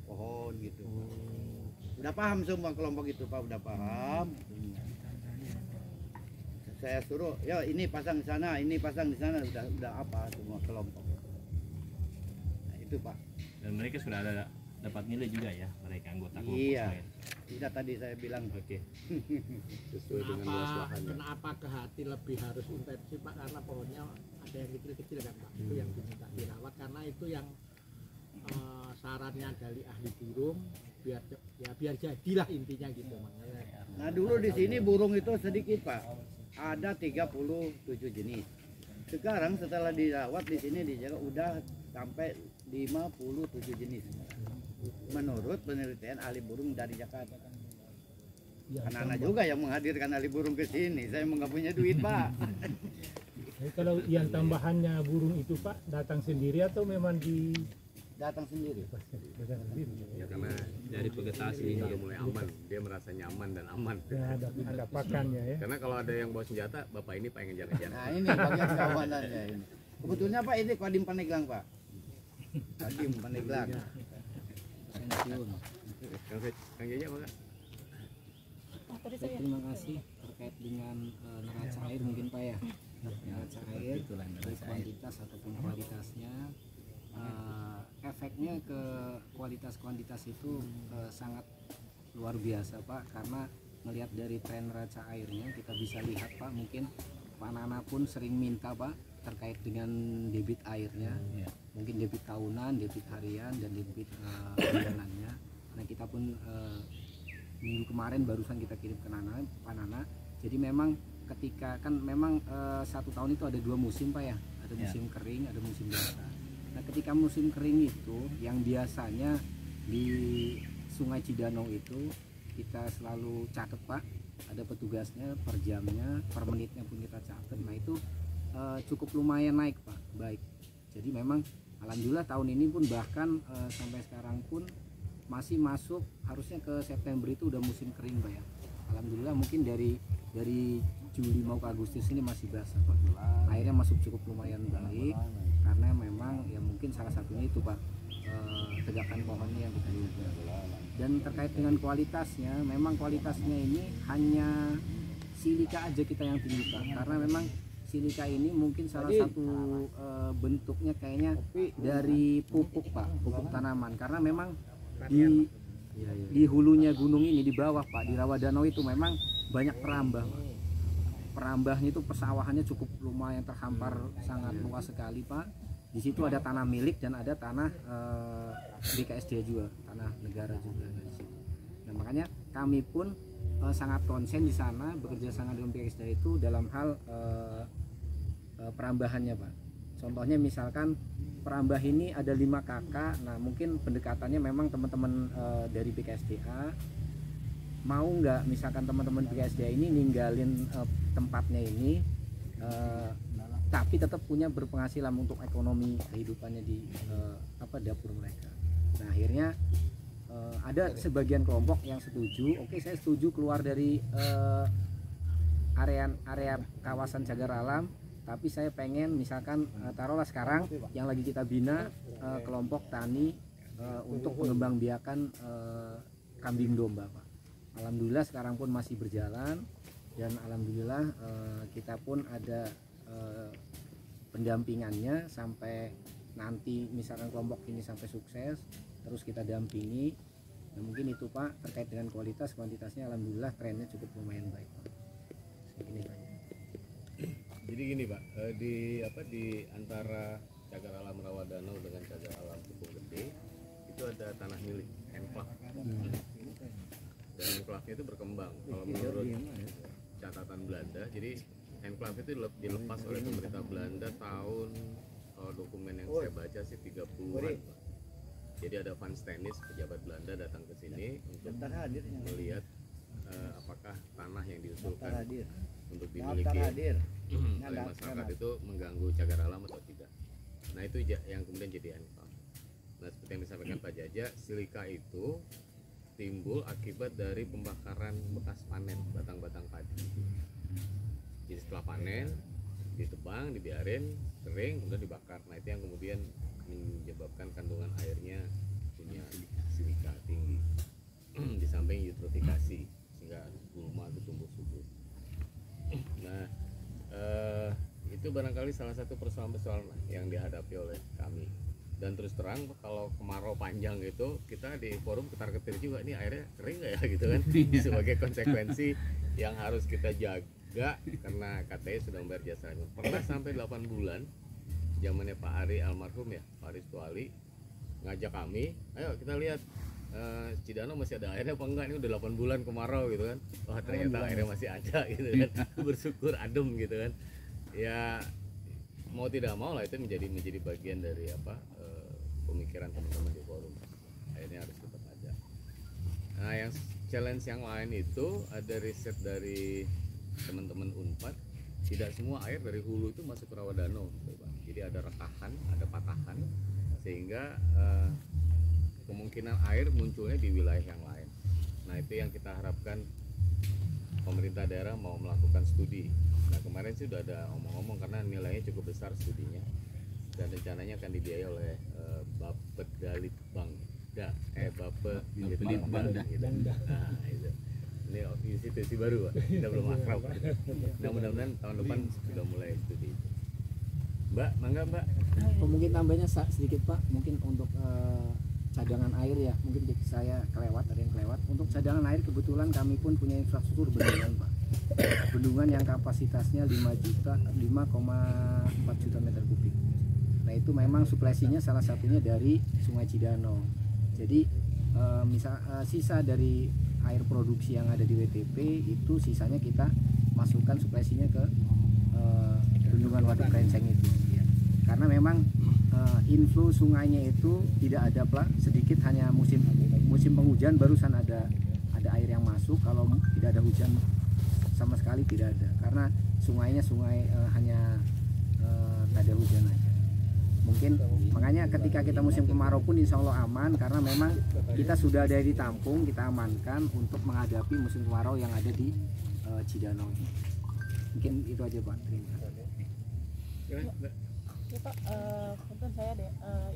pohon gitu. Udah paham semua kelompok itu Pak, udah paham. Saya suruh, ya ini pasang di sana, ini pasang di sana, udah apa semua kelompok. Nah, itu Pak. Dan mereka sudah ada dapat nilai juga ya, mereka anggota kelompok Iya. lain. Tidak tadi saya bilang. Oke. sesuai dengan luas lahannya. Kenapa ke hati lebih harus intensif Pak? Karena pohonnya ada yang kecil-kecil kan Pak, itu yang diminta dirawat karena itu yang sarannya dari ahli burung biar jadilah intinya gitu makanya. Nah dulu di sini burung itu sedikit Pak, ada 37 jenis. Sekarang setelah dirawat di sini dijaga udah sampai 57 jenis. Menurut penelitian ahli burung dari Jakarta. Anak-anak juga yang menghadirkan ahli burung ke sini. Saya nggak punya duit Pak. Jadi kalau yang tambahannya burung itu Pak datang sendiri atau memang di Datang sendiri. datang sendiri? Ya karena Dari vegetasi ini ini udah mulai aman, dia merasa nyaman dan aman. Ya, ada pakannya ya. Karena kalau ada yang bawa senjata, bapak ini pengen ngejar-ngejar. Nah ini bagian keamanannya ini. Sebetulnya Pak ini Kodim Pandeglang Pak. Kodim Pandeglang. Pensiun. Kang Jaja apa enggak? Baik, terima kasih terkait dengan neraca air mungkin Pak ya. Neraca air baik kuantitas ataupun kualitasnya, efeknya ke kualitas itu sangat luar biasa Pak, karena melihat dari tren neraca airnya kita bisa lihat Pak, mungkin Pak Nana pun sering minta Pak terkait dengan debit airnya, mungkin debit tahunan, debit harian, dan debit bulanannya. Nah kita pun minggu kemarin barusan kita kirim ke Pak Nana. Jadi memang ketika kan memang 1 tahun itu ada 2 musim Pak ya, ada musim kering, ada musim basah. Nah ketika musim kering itu yang biasanya di Sungai Cidanau itu kita selalu catat Pak, ada petugasnya per jamnya, per menitnya pun kita catat. Nah itu cukup lumayan naik Pak, baik. Jadi memang alhamdulillah tahun ini pun bahkan sampai sekarang pun masih masuk, harusnya ke September itu udah musim kering Pak ya. Alhamdulillah mungkin dari Juli mau ke Agustus ini masih basah Pak. Airnya masuk cukup lumayan baik karena memang ya mungkin salah satunya itu Pak, tegakan pohonnya yang kita jaga. Dan terkait dengan kualitasnya, memang kualitasnya ini hanya silika aja kita yang tinggi Pak, karena memang silika ini mungkin salah satu bentuknya kayaknya dari pupuk Pak, pupuk tanaman, karena memang di hulunya gunung ini di bawah Pak, di rawa danau itu memang banyak perambah Pak. Perambahnya itu persawahannya cukup lumayan terhampar, sangat luas sekali Pak. Di situ ada tanah milik dan ada tanah BKSD juga, tanah negara juga di situ. Nah makanya kami pun sangat konsen di sana, bekerja sama dengan BKSD itu dalam hal perambahannya Pak. Contohnya misalkan perambah ini ada 5 kakak, nah mungkin pendekatannya memang teman-teman dari BKSDA mau nggak misalkan teman-teman BKSDA ini ninggalin tempatnya ini, tapi tetap punya berpenghasilan untuk ekonomi kehidupannya di dapur mereka. Nah akhirnya ada sebagian kelompok yang setuju, oke saya setuju keluar dari area kawasan cagar alam, tapi saya pengen misalkan taruhlah sekarang yang lagi kita bina kelompok tani untuk pengembangbiakan kambing domba Pak. Alhamdulillah sekarang pun masih berjalan, dan alhamdulillah kita pun ada pendampingannya sampai nanti misalkan kelompok ini sampai sukses, terus kita dampingi. Nah mungkin itu Pak terkait dengan kualitas, kuantitasnya alhamdulillah trennya cukup lumayan baik Pak. Segini Pak. Jadi gini Pak, di antara cagar alam rawa danau dengan cagar alam Pupung Gede itu ada tanah milik enklave. Dan enklave itu berkembang. Kalau menurut catatan Belanda, jadi enklave itu dilepas oleh pemerintah Belanda tahun, kalau dokumen yang saya baca sih 30-an Pak. Jadi ada Van Stennis, pejabat Belanda datang ke sini untuk melihat apakah tanah yang diusulkan untuk dimiliki oleh masyarakat itu mengganggu cagar alam atau tidak. Nah itu yang kemudian jadi enklave. Nah seperti yang disampaikan Pak Jaja, silika itu timbul akibat dari pembakaran bekas panen batang-batang padi. Jadi setelah panen ditebang, dibiarin kering, kemudian dibakar. Nah itu yang kemudian menyebabkan kandungan airnya punya silika tinggi. Di samping eutrofikasi sehingga gulma itu tumbuh subur. Nah itu barangkali salah satu persoalan-persoalan yang dihadapi oleh kami. Dan terus terang kalau kemarau panjang itu kita di forum ketar-ketir juga, nih airnya kering nggak ya gitu kan. Sebagai konsekuensi yang harus kita jaga karena KTI sudah membayar jasanya. Pernah sampai 8 bulan zamannya Pak Ari almarhum ya, Pak Ari Stuali ngajak kami, ayo kita lihat Cidano masih ada airnya apa enggak, ini udah 8 bulan kemarau gitu kan. Wah ternyata airnya masih ada gitu kan. Bersyukur adem gitu kan. Ya mau tidak mau lah itu menjadi bagian dari pemikiran teman-teman di forum. Akhirnya harus tetap ada. Nah yang challenge yang lain itu ada riset dari teman-teman Unpad, tidak semua air dari hulu itu masuk ke rawa danau, jadi ada rekahan, ada patahan, sehingga kemungkinan air munculnya di wilayah yang lain. Nah itu yang kita harapkan pemerintah daerah mau melakukan studi. Nah kemarin sih sudah ada omong-omong karena nilainya cukup besar studinya dan rencananya akan dibiayai oleh Bapedalitbang gitu. Nah itu ini institusi baru Pak, kita belum akrab. Nah mudah-mudahan tahun depan sudah mulai studi. Mbak, mangga Mbak. Mungkin tambahnya sedikit Pak, mungkin untuk cadangan air ya, mungkin saya kelewat, ada yang kelewat. Untuk cadangan air kebetulan kami pun punya infrastruktur bendungan Pak. Bendungan yang kapasitasnya 5,4 juta meter kubik. Nah itu memang suplesinya salah satunya dari Sungai Cidano. Jadi sisa dari air produksi yang ada di WTP itu sisanya kita masukkan suplesinya ke bendungan Waduk Krenceng itu. Karena memang inflow sungainya itu tidak ada sedikit, hanya musim penghujan barusan ada air yang masuk. Kalau tidak ada hujan sama sekali tidak ada, karena sungainya hanya tak ada hujan aja. Mungkin makanya ketika kita musim kemarau pun insya Allah aman, karena memang kita sudah ada ditampung, kita amankan untuk menghadapi musim kemarau yang ada di Cidano. Mungkin itu aja Pak, terima kasih. Ya Pak, mungkin saya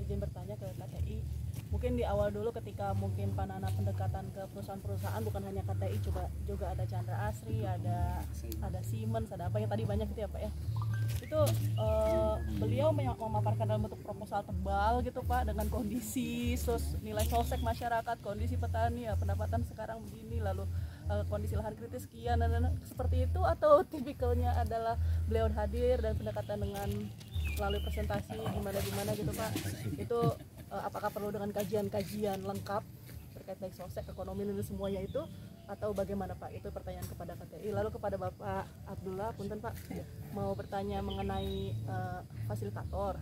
izin bertanya ke KTI. Mungkin di awal dulu ketika mungkin Panana pendekatan ke perusahaan-perusahaan, bukan hanya KTI, juga ada Chandra Asri, ada Siemens, ada apa yang tadi banyak gitu ya Pak ya. Itu beliau memaparkan dalam bentuk proposal tebal gitu Pak, dengan kondisi nilai sosek masyarakat, kondisi petani ya, pendapatan sekarang begini, lalu kondisi lahan kritis sekian dan seperti itu, atau tipikalnya adalah beliau hadir dan pendekatan dengan melalui presentasi gimana gitu Pak. Itu apakah perlu dengan kajian lengkap terkait baik sosek, ekonomi dan semuanya itu, atau bagaimana Pak? Itu pertanyaan kepada KTI. Lalu kepada Bapak Abdullah, punten Pak, mau bertanya mengenai fasilitator.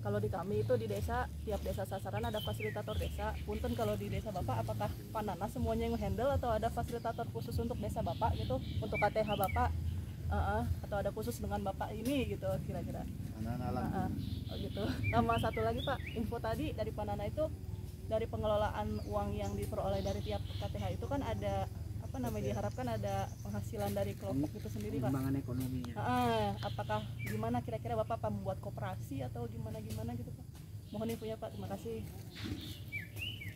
Kalau di kami itu di desa, tiap desa sasaran ada fasilitator desa. Punten kalau di desa Bapak, apakah Panana semuanya yang handle atau ada fasilitator khusus untuk desa Bapak gitu, untuk KTH Bapak, atau ada khusus dengan Bapak ini gitu kira-kira? Gitu. Sama satu lagi Pak, info tadi dari Panana itu, dari pengelolaan uang yang diperoleh dari tiap KTH itu kan ada diharapkan ada penghasilan dari kelompok itu sendiri Pak. Pengembangan ekonominya. Apakah gimana kira-kira Bapak membuat koperasi atau gimana gitu Pak? Mohon infonya Pak, terima kasih.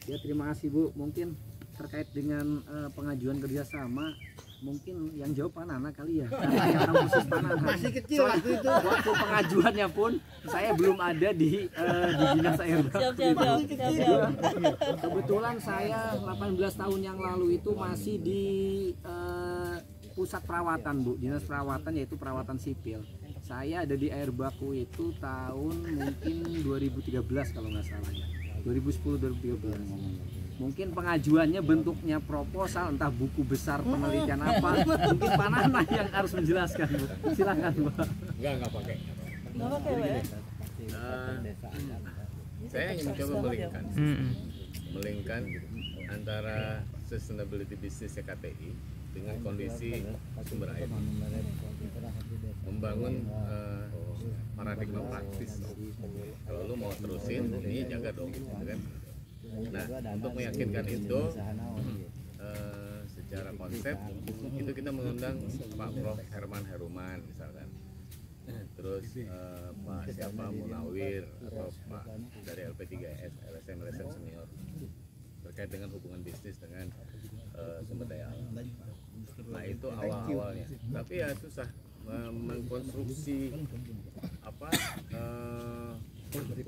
Ya terima kasih Bu. Mungkin terkait dengan pengajuan kerjasama, mungkin yang jawab Panana kali ya, karena yang khusus Panana. Masih kecil waktu itu. Waktu pengajuannya pun saya belum ada di dinas air. Siap. Kebetulan saya 18 tahun yang lalu itu masih di pusat perawatan Bu, dinas perawatan, yaitu perawatan sipil. Saya ada di air baku itu tahun mungkin 2013 kalau nggak salah ya, 2010-2013. Mungkin pengajuannya bentuknya proposal, entah buku besar penelitian apa, mungkin Panana yang harus menjelaskan Bu. Silakan Pak. Enggak pakai ya. Saya hanya mencoba melingkan antara sustainability business KTI dengan kondisi sumber air, membangun paradigma praktis. Kalau lu mau terusin ini jaga dong gitu kan. Nah, untuk meyakinkan itu secara konsep itu kita mengundang Pak Prof. Herman Heruman misalkan, terus Pak siapa Munawir atau Pak dari LP3S LSM senior terkait dengan hubungan bisnis dengan sumber daya alam. Nah itu awal-awalnya, tapi ya susah mengkonstruksi apa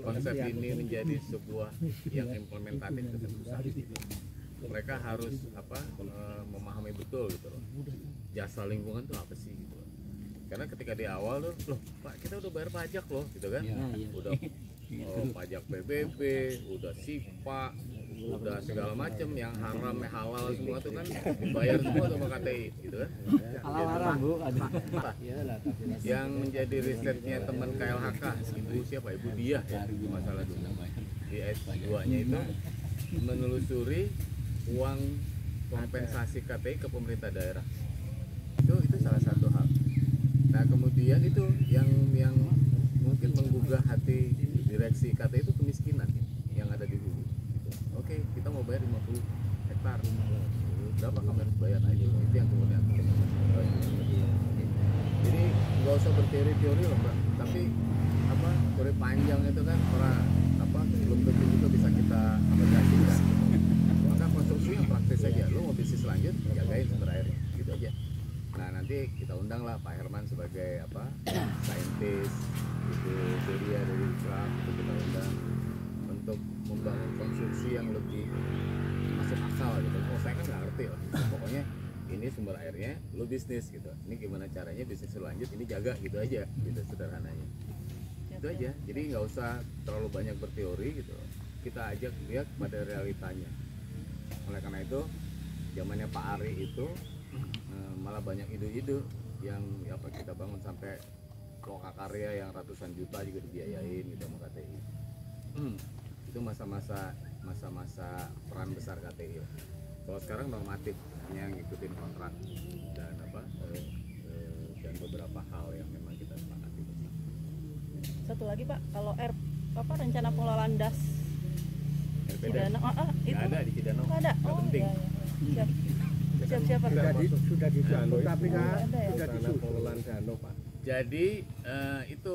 konsep ini menjadi sebuah yang implementatif itu susah. Mereka harus apa memahami betul gitu loh, jasa lingkungan itu apa sih gitu loh. Karena ketika di awal loh Pak kita udah bayar pajak loh gitu kan, udah pajak PBB, udah SIPA, udah segala macam yang haram halal semua tuh kan dibayar semua sama KTI gitu kan. Halal Bu ada. Yang menjadi risetnya teman KLHK ibu siapa, Ibu Diah ya masalah dulu di S2 nya itu menelusuri uang kompensasi KTI ke pemerintah daerah, itu salah satu hal. Nah kemudian itu yang mungkin menggugah hati direksi KTI itu kemiskinan yang ada di hulu. Oke, kita mau bayar 50 hektar, berapa kami harus bayar? Nah itu yang kemudian jadi nggak usah berteori-teori loh Mbak, tapi apa teori panjang itu kan belum tentu juga bisa kita aplikasikan. Maka konstruksi yang praktis saja, lo mau bisnis lanjut jagain sumber airnya gitu aja. Nah nanti kita undang lah Pak Herman sebagai saintis, itu Deria dari Islam, itu kita undang untuk membangun konstruksi yang lebih masuk akal gitu. Oh saya kan nggak ngerti lah, pokoknya ini sumber airnya, lo bisnis gitu. Ini gimana caranya bisnis lanjut, ini jaga gitu aja, gitu sederhananya. Itu aja. Jadi nggak usah terlalu banyak berteori gitu. Kita ajak dia pada realitanya. Oleh karena itu, zamannya Pak Ari itu malah banyak ide-ide yang kita bangun sampai lokakarya yang ratusan juta juga dibiayain gitu sama KTI. Itu masa-masa peran besar KTI. Kalau sekarang normatif hanya ngikutin kontrak dan dan beberapa hal yang memang kita sepakati bersama. Satu lagi Pak, kalau rencana pengelolaan das Cidanau, itu ada di Cidanau. Nggak ada. Nggak penting. Iya. Siap-siap Pak. Sudah dibangun tapi kan ya? sudah pengelolaan danau Pak. Jadi itu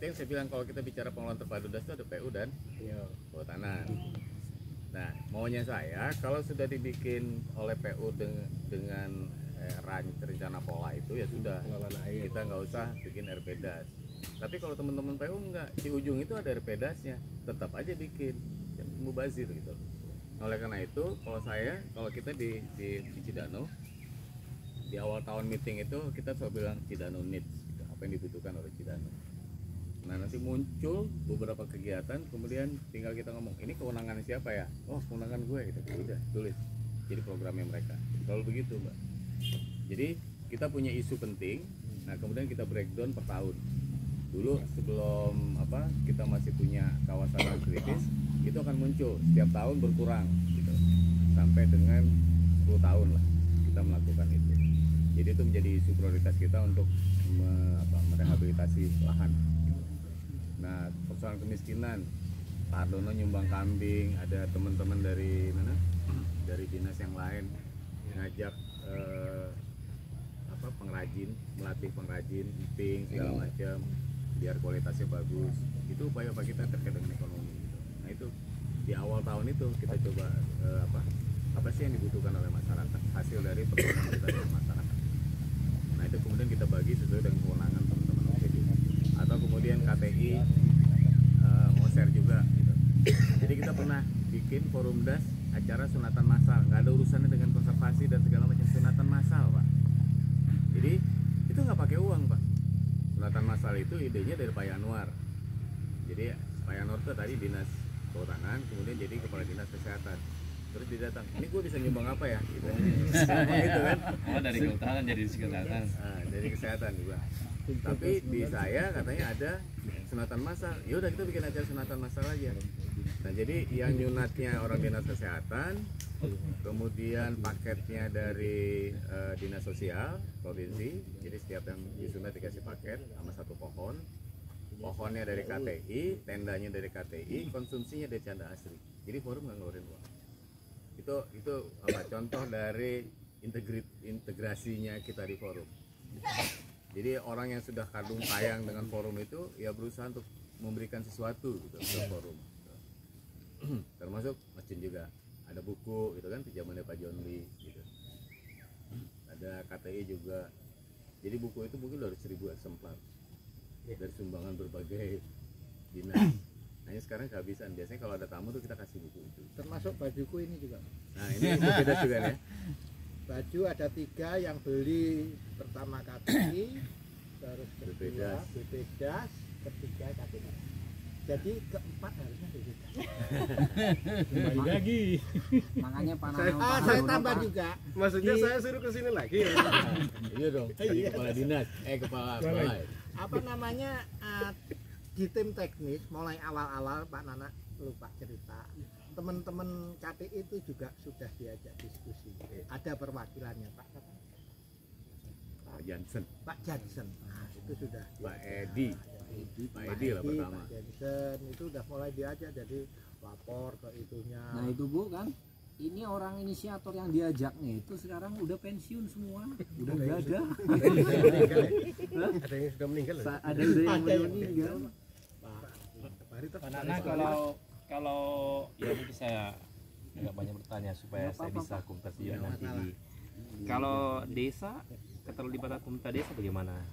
yang saya bilang kalau kita bicara pengelolaan terpadu das itu ada PU dan kehutanan. Nah maunya saya kalau sudah dibikin oleh PU dengan rencana pola itu ya sudah, kita nggak usah bikin RPDAS. Tapi kalau teman-teman PU enggak, di ujung itu ada RPDAS-nya, tetap aja bikin mubazir gitu. Oleh karena itu kalau kita di Cidanau di awal tahun meeting itu kita selalu bilang Cidanau needs gitu, apa yang dibutuhkan oleh Cidanau. Nah nanti muncul beberapa kegiatan, kemudian tinggal kita ngomong ini kewenangan siapa ya? Oh kewenangan gue gitu, udah tulis. Jadi programnya mereka. Kalau begitu Mbak. Jadi kita punya isu penting, nah kemudian kita breakdown per tahun. Dulu sebelum kita masih punya kawasan kritis, itu akan muncul setiap tahun berkurang gitu. Sampai dengan 10 tahun lah kita melakukan itu. Jadi itu menjadi isu prioritas kita untuk merehabilitasi lahan. Nah persoalan kemiskinan, Pak Ardono nyumbang kambing, ada teman-teman dari mana? Dari dinas yang lain ngajak pengrajin, melatih pengrajin, emping segala macam, biar kualitasnya bagus. Itu upaya kita terkait dengan ekonomi. Gitu. Nah itu di awal tahun itu kita coba apa sih yang dibutuhkan oleh masyarakat, hasil dari pertemuan kita dengan masyarakat. Nah itu kemudian kita bagi sesuai dengan kewenangan teman-teman OPD. Atau kemudian KTI mau share juga gitu. Jadi kita pernah bikin forum das acara sunatan massal, nggak ada urusannya dengan konservasi dan segala macam, sunatan massal Pak. Jadi itu nggak pakai uang Pak. Sunatan massal itu idenya dari Pak Yanwar. Jadi Pak Yanwar itu tadi dinas kehutanan, kemudian jadi kepala dinas kesehatan. Terus dia datang, ini gue bisa nyumbang apa ya? Gitu, gitu kan? Dari kehutanan jadi kesehatan. Dari kesehatan juga. Tapi di saya katanya ada sunatan massal. Ya udah kita bikin acara sunatan massal aja. Nah jadi yang nyunatnya orang dinas kesehatan, kemudian paketnya dari dinas sosial provinsi. Jadi setiap yang disunat dikasih paket sama satu pohon. pohonnya dari KTI, tendanya dari KTI, konsumsinya dari Canda Asri. Jadi forum nggak ngeluarin uang. Itu apa contoh dari integrasinya kita di forum. Jadi orang yang sudah kadung sayang dengan forum itu ya berusaha untuk memberikan sesuatu gitu ke forum. Termasuk Macin juga ada buku gitu kan pinjamannya Pak John Lee gitu. Ada KTI juga. Jadi buku itu mungkin dari 1000 eksemplar dari sumbangan berbagai dinas. Hanya sekarang kehabisan. Biasanya kalau ada tamu tuh kita kasih buku itu. Termasuk bajuku ini juga. Nah ini beda juga ya. Baju ada 3 yang beli pertama KTI, terus kedua BPJS, ketiga KTI. Jadi keempat harusnya BPJS. Kembali lagi. Makanya saya tambah juga. Maksudnya saya suruh ke sini lagi. Iya dong. Tadi kepala dinas, kepala balai. Apa namanya di tim teknis mulai awal-awal Pak Nana lupa cerita. Teman-teman KTI itu juga sudah diajak diskusi. Ada perwakilannya Pak Jansen. Pak Jansen. Nah, itu sudah. Pak Edi. Pak Edi lah pertama. Pak Jansen itu udah mulai diajak jadi lapor ke itunya. Nah itu Bu kan, ini orang inisiator yang diajaknya itu sekarang udah pensiun semua, udah nggak ada. Ada yang sudah meninggal. Ada yang meninggal. Nah kalau ya mungkin saya nggak banyak bertanya supaya saya bisa kumpas juga nanti di. Kalau desa keterlibatan pemerintah desa bagaimana?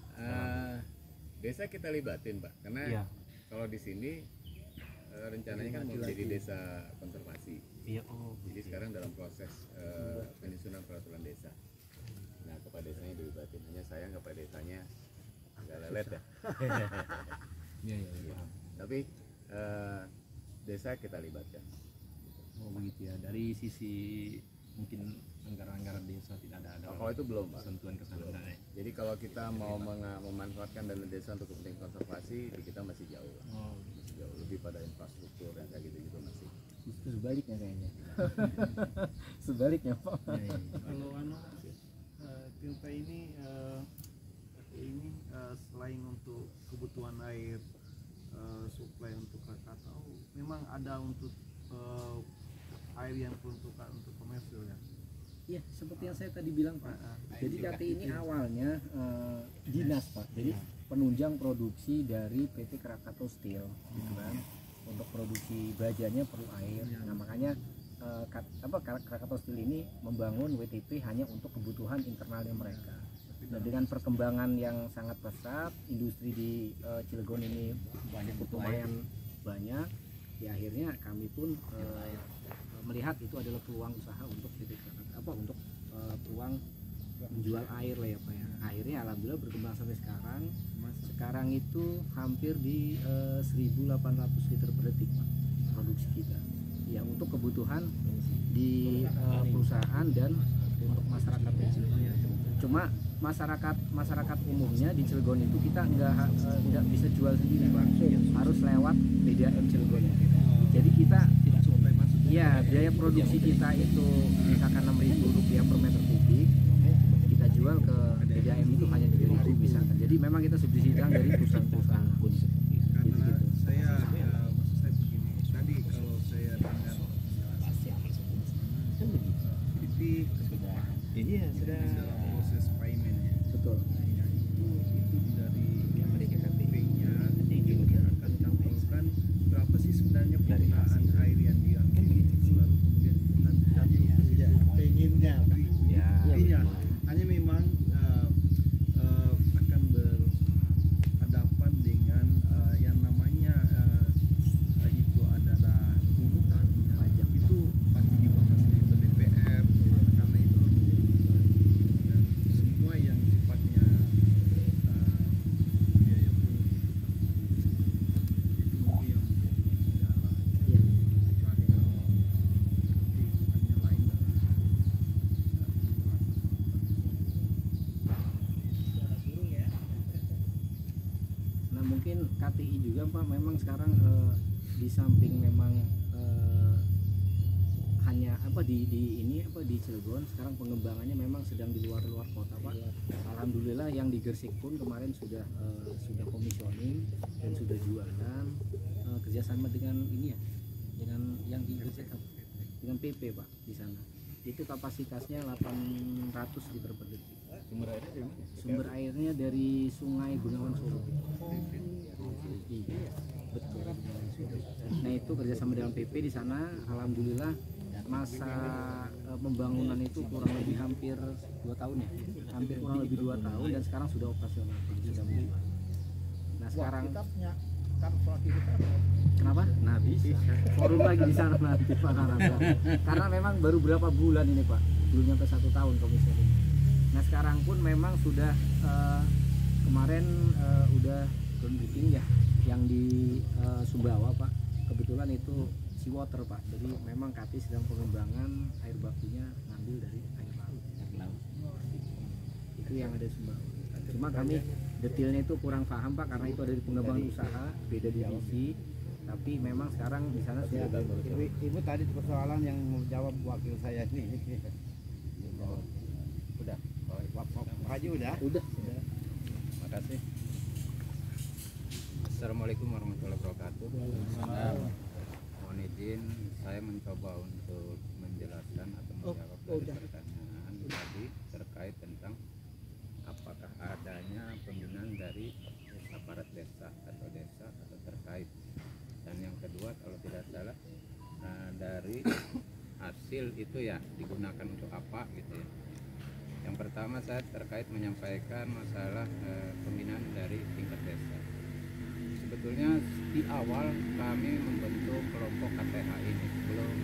Desa kita libatin Pak, karena kalau di sini rencananya kan mau jadi desa konservasi. Iya. Jadi sekarang dalam proses penyusunan peraturan desa. Nah kepala desanya dilibatin, hanya sayang kepala desanya agak lelet ya. Iya. Tapi desa kita libatkan. Oh begitu ya. Dari sisi mungkin anggaran-anggaran desa tidak ada. Kalau itu belum Pak. Sentuhan ke sana. Jadi kalau kita mau memanfaatkan dana desa untuk kepentingan konservasi, di kita masih jauh. Masih jauh lebih pada infrastruktur yang kayak gitu masih. Justru sebaliknya kayaknya. Sebaliknya Pak. Kalau kita ini selain untuk kebutuhan air suplai untuk Krakatau, memang ada untuk air yang peruntukan untuk komersil ya. Iya, seperti yang saya tadi bilang Pak. Jadi KTI ini awalnya dinas Pak. Jadi penunjang produksi dari PT Krakatau Steel, gitu kan. Untuk produksi bajanya perlu air. Nah makanya Krakatau Steel ini membangun WTP hanya untuk kebutuhan internalnya mereka. Nah, dengan perkembangan yang sangat pesat, industri di Cilegon ini lumayan banyak. Ya akhirnya kami pun melihat itu adalah peluang usaha untuk untuk peluang menjual air lah ya Pak ya. Akhirnya alhamdulillah berkembang sampai sekarang. Sekarang itu hampir di 1.800 liter per detik Pak produksi kita. Ya untuk kebutuhan di perusahaan dan untuk masyarakat kecil. Cuma masyarakat umumnya di Cilegon itu kita nggak bisa jual sendiri Pak. Harus lewat BDAM Cilegon. Jadi kita ya biaya produksi kita itu misalkan Rp6.000 per meter kubik, kita jual ke BDAM itu hanya Rp3.000 misalkan. Jadi memang kita subsidi dari perusahaan-perusahaan pun. Karena saya maksud saya begini, tadi kalau saya dengar titik sudah proses paymentnya. Betul. Itu dari KTP-nya juga akan tampilkan berapa sih sebenarnya penggunaan air yang diambil itu, lalu kemudian pengennya iya hanya memang akan berhadapan dengan yang namanya itu adalah pungutan pajak itu pasti dibahas di DPR karena itu dan semua yang sifatnya biaya itu mungkin yang Nah mungkin KTI juga Pak memang sekarang di samping memang hanya di Cilegon, sekarang pengembangannya memang sedang di luar kota Pak. Alhamdulillah yang di Gresik pun kemarin sudah komisioning dan sudah kerjasama dengan ini ya, dengan yang di dengan PP Pak di sana. Itu kapasitasnya 800 liter per detik. Sumber airnya dari Sungai Bengawan Solo. Iya, betul. Nah itu kerjasama dengan PP di sana. Alhamdulillah masa pembangunan itu kurang lebih hampir 2 tahun ya, hampir kurang lebih 2 tahun dan sekarang sudah operasional, sudah mulai. Nah sekarang kita punya kalkulasi kita kenapa? Nah bisa forum lagi di sana nanti Pak Narabang. Karena memang baru berapa bulan ini Pak, belum nyampe 1 tahun komisaris. Nah sekarang pun memang sudah kemarin udah groundbreaking ya yang di Sumbawa Pak. Kebetulan itu seawater Pak, jadi memang KTI sedang pengembangan air bakunya ngambil dari air laut. Itu yang ada di Sumbawa. Cuma kami detailnya itu kurang paham Pak, karena itu ada di pengembangan usaha, beda divisi. Tapi memang sekarang di sana sudah ada. Ibu tadi persoalan yang menjawab wakil saya ini. Udah. Pak Haji udah? Udah. Makasih. Assalamualaikum warahmatullahi wabarakatuh. Mohon izin saya mencoba untuk menjelaskan atau menjawab dari pertanyaan tadi terkait tentang apakah adanya pembinaan dari aparat desa atau terkait. Dan yang kedua kalau tidak salah dari hasil itu ya digunakan untuk apa gitu ya. Yang pertama saya terkait menyampaikan masalah pembinaan dari tingkat desa. Sebetulnya di awal kami membentuk kelompok KTH ini sebelum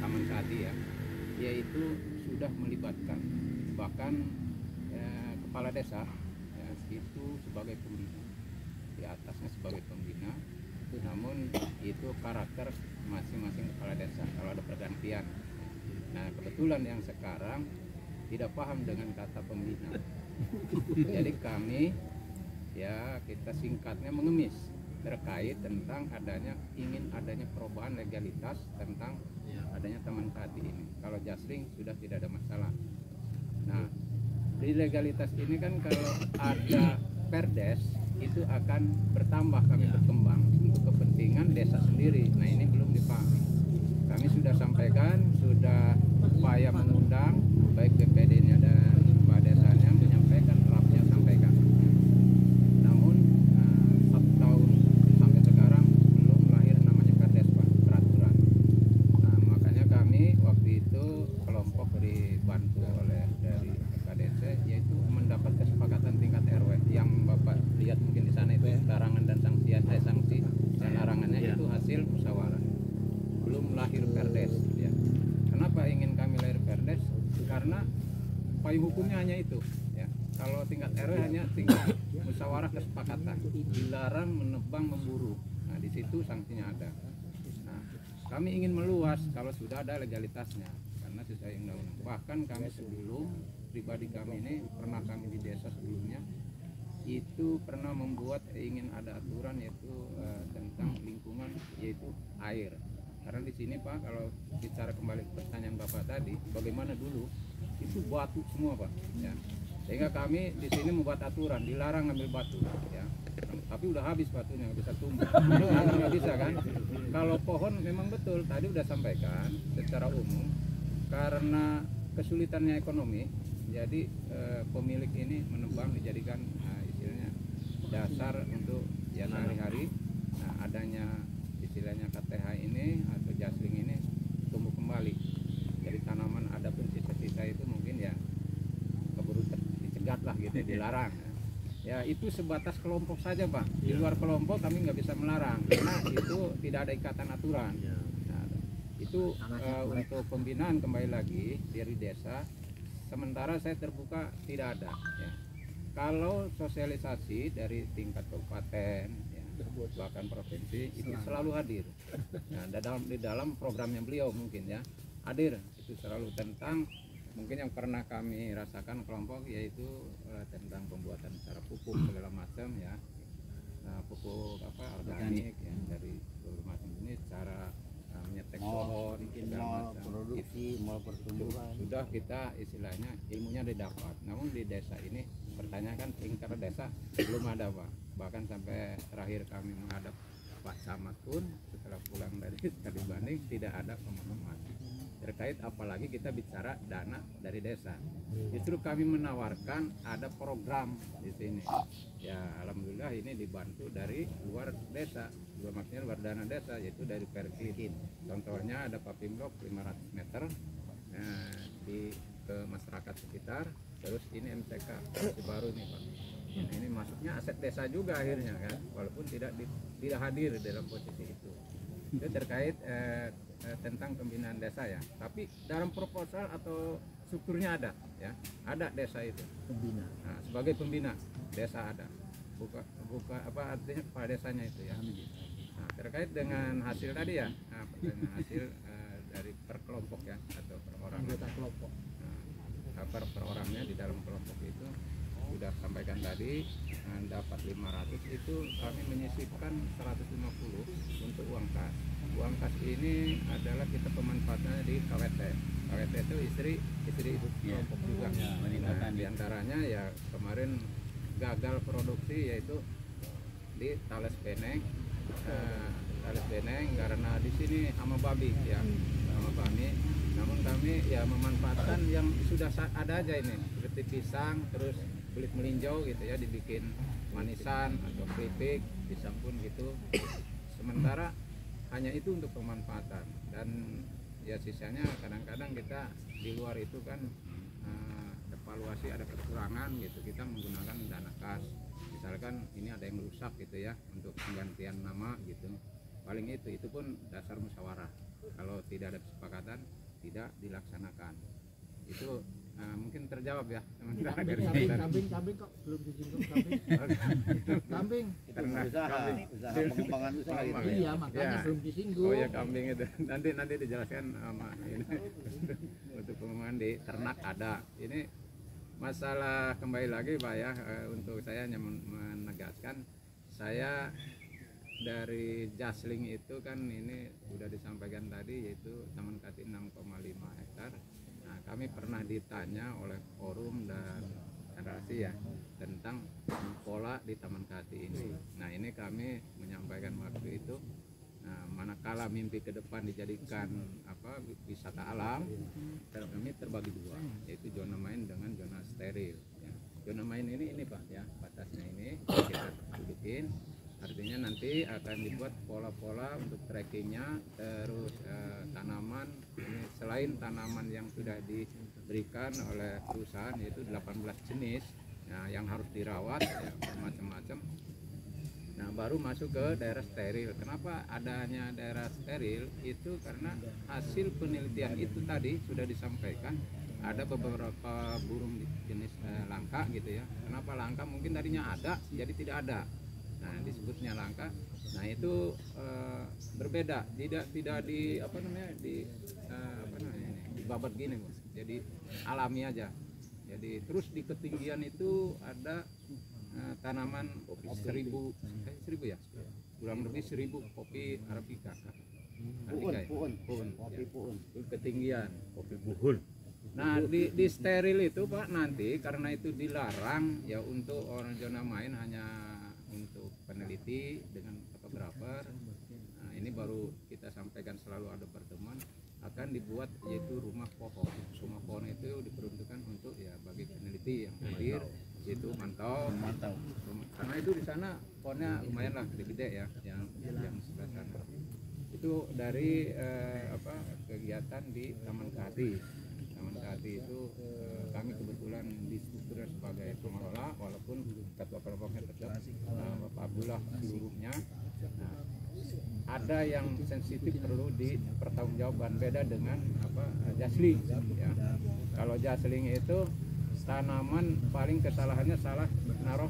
Taman Sadi ya, yaitu sudah melibatkan bahkan kepala desa ya, itu sebagai pembina, di atasnya sebagai pembina. Namun itu karakter masing-masing kepala desa kalau ada pergantian. Nah kebetulan yang sekarang tidak paham dengan kata pembina, jadi kami ya kita singkatnya mengemis terkait tentang ingin adanya perubahan legalitas tentang adanya Taman Sadi ini. Kalau Jasling sudah tidak ada masalah. Nah di legalitas ini kan kalau ada perdes itu akan bertambah, kami berkembang untuk kepentingan desa sendiri. Nah ini belum dipahami. Kami sudah sampaikan, sudah upaya mengundang baik BPD-nya dan kepala desanya menyampaikan draftnya, sampaikan. Namun 1 tahun sampai sekarang belum lahir namanya perdes Pak, peraturan. Nah makanya kami waktu itu kelompok dibantu oleh dari KDC yaitu mendapat kesepakatan tingkat RW yang Bapak lihat mungkin di sana itu larangan dan sanksi dan larangannya itu hasil musyawarah, belum lahir perdes ya. Kenapa ingin kami lahir perdes? Karena payung hukumnya hanya itu ya. Kalau tingkat RW hanya tingkat musyawarah kesepakatan, dilarang menebang memburu. Nah di situ sanksinya ada. Nah kami ingin meluas kalau sudah ada legalitasnya karena sesuai undang-undang. Bahkan kami sebelum pribadi kami ini pernah kami di desa sebelumnya itu pernah membuat ingin ada aturan yaitu tentang lingkungan yaitu air. Karena di sini Pak kalau bicara kembali ke pertanyaan Bapak tadi, bagaimana dulu itu batu semua Pak ya. Sehingga kami di sini membuat aturan dilarang ambil batu ya. Tapi udah habis batunya, nggak bisa tumbuh. Nggak bisa kan? Kalau pohon memang betul tadi udah sampaikan secara umum karena kesulitannya ekonomi, jadi pemilik ini menebang dijadikan istilahnya dasar untuk ya sehari-hari. Nah adanya istilahnya KTH ini atau Jasling ini tumbuh kembali. Jadi tanaman ada pun sisa-sisa itu mungkin ya keburu dicegat lah gitu, dilarang. Ya itu sebatas kelompok saja Pak. Di luar kelompok kami nggak bisa melarang karena itu tidak ada ikatan aturan. Nah, itu untuk pembinaan kembali lagi dari desa. Sementara saya terbuka tidak ada. Ya. Kalau sosialisasi dari tingkat kabupaten, ya, bahkan provinsi itu selalu hadir. Nah, di dalam programnya beliau mungkin ya hadir itu selalu tentang mungkin yang pernah kami rasakan kelompok yaitu tentang pembuatan secara pupuk segala macam ya. Nah, pupuk organik ya dari berbagai macam jenis, cara menyetek pohon, produksi, mal pertumbuhan. Sudah kita istilahnya ilmunya didapat. Namun di desa ini pertanyaan tingkat desa belum ada Pak. Bahkan sampai terakhir kami menghadap Pak Camat pun setelah pulang dari studi banding tidak ada pemahaman terkait, apalagi kita bicara dana dari desa. Justru kami menawarkan ada program di sini. Ya alhamdulillah ini dibantu dari luar desa, maksudnya luar dana desa, yaitu dari Perklit. Contohnya ada paving block 500 meter di ke masyarakat sekitar. Terus ini MCK masih baru nih Pak. Nah, ini masuknya aset desa juga akhirnya kan, walaupun tidak hadir dalam posisi itu. Itu terkait tentang pembinaan desa ya. Tapi dalam proposal atau strukturnya ada ya, ada desa itu pembina. Nah, sebagai pembina desa ada. Buka apa artinya kepala desanya itu ya. Nah, terkait dengan hasil tadi ya, dengan hasil dari per kelompok ya atau per orang. Anggota kelompok. Nah, per orangnya di dalam kelompok itu sudah sampaikan tadi, dapat 500 itu kami menyisipkan 150 untuk uang kas. Uang kas ini adalah kita pemanfaatannya di KWT. KWT itu istri ibu kelompok juga. Nah, di antaranya ya kemarin gagal produksi yaitu di Tales Beneng. Tales Beneng karena di sini sama babi ya, sama babi. Namun kami ya memanfaatkan yang sudah ada aja ini, seperti pisang, terus kulit melinjau gitu ya, dibikin manisan atau keripik, pisang pun gitu. Sementara hanya itu untuk pemanfaatan, dan ya sisanya kadang-kadang kita di luar itu kan evaluasi ada kekurangan gitu, kita menggunakan dana kas. Misalkan ini ada yang rusak gitu ya, untuk penggantian nama gitu, paling itu pun dasar musyawarah. Kalau tidak ada kesepakatan tidak dilaksanakan. Itu mungkin terjawab ya. Kambing kok belum disinggung kambing. Kambing. Usaha pengembangan usaha itu. Iya, makanya belum disinggung. Oh ya, kambing itu. Nanti dijelaskan sama ini. Untuk pengembangan di ternak ada. Ini masalah kembali lagi Pak ya, untuk saya hanya menegaskan, saya dari Jasling itu kan ini sudah disampaikan tadi, yaitu Taman Kati 6,5 hektar. Nah, kami pernah ditanya oleh forum dan federasi ya tentang pola di Taman Kati ini. Nah, ini kami menyampaikan waktu itu, manakala mimpi ke depan dijadikan wisata alam, kami terbagi dua, yaitu zona main dengan zona steril. Ya. Zona main ini Pak ya, batasnya ini kita dudukin. Artinya nanti akan dibuat pola-pola untuk trekkingnya, terus tanaman ini, selain tanaman yang sudah diberikan oleh perusahaan yaitu 18 jenis yang harus dirawat ya, macam-macam. Nah, baru masuk ke daerah steril. Kenapa adanya daerah steril? Itu karena hasil penelitian itu tadi sudah disampaikan, ada beberapa burung jenis langka gitu ya. Kenapa langka? Mungkin tadinya ada jadi tidak ada. Nah, disebutnya langka. Nah, itu berbeda, tidak di dibabat gini, Bos. Jadi alami aja. Jadi terus di ketinggian itu ada tanaman kopi 1000 ya, kurang lebih 1000 kopi arabica. Puun. Ketinggian kopi buhul. Nah, di steril itu Pak, nanti karena itu dilarang ya untuk orang zona main, hanya untuk peneliti dengan fotografer. Nah, ini baru kita sampaikan, selalu ada pertemuan, akan dibuat yaitu rumah pohon. Rumah pohon itu diperuntukkan untuk ya bagi peneliti yang hadir, yaitu mantau. Karena itu di sana pohonnya lumayan lah gede-gede ya, yang sebelah sana. Itu dari kegiatan di Taman Kati. Taman Kati itu kami kebetulan di strukturnya sebagai pengelola, walaupun ketua kelompoknya tetap Bapak Abdullah seluruhnya. Nah, ada yang sensitif perlu dipertanggungjawabkan, beda dengan Jasling ya. Kalau Jasling itu tanaman paling kesalahannya salah naruh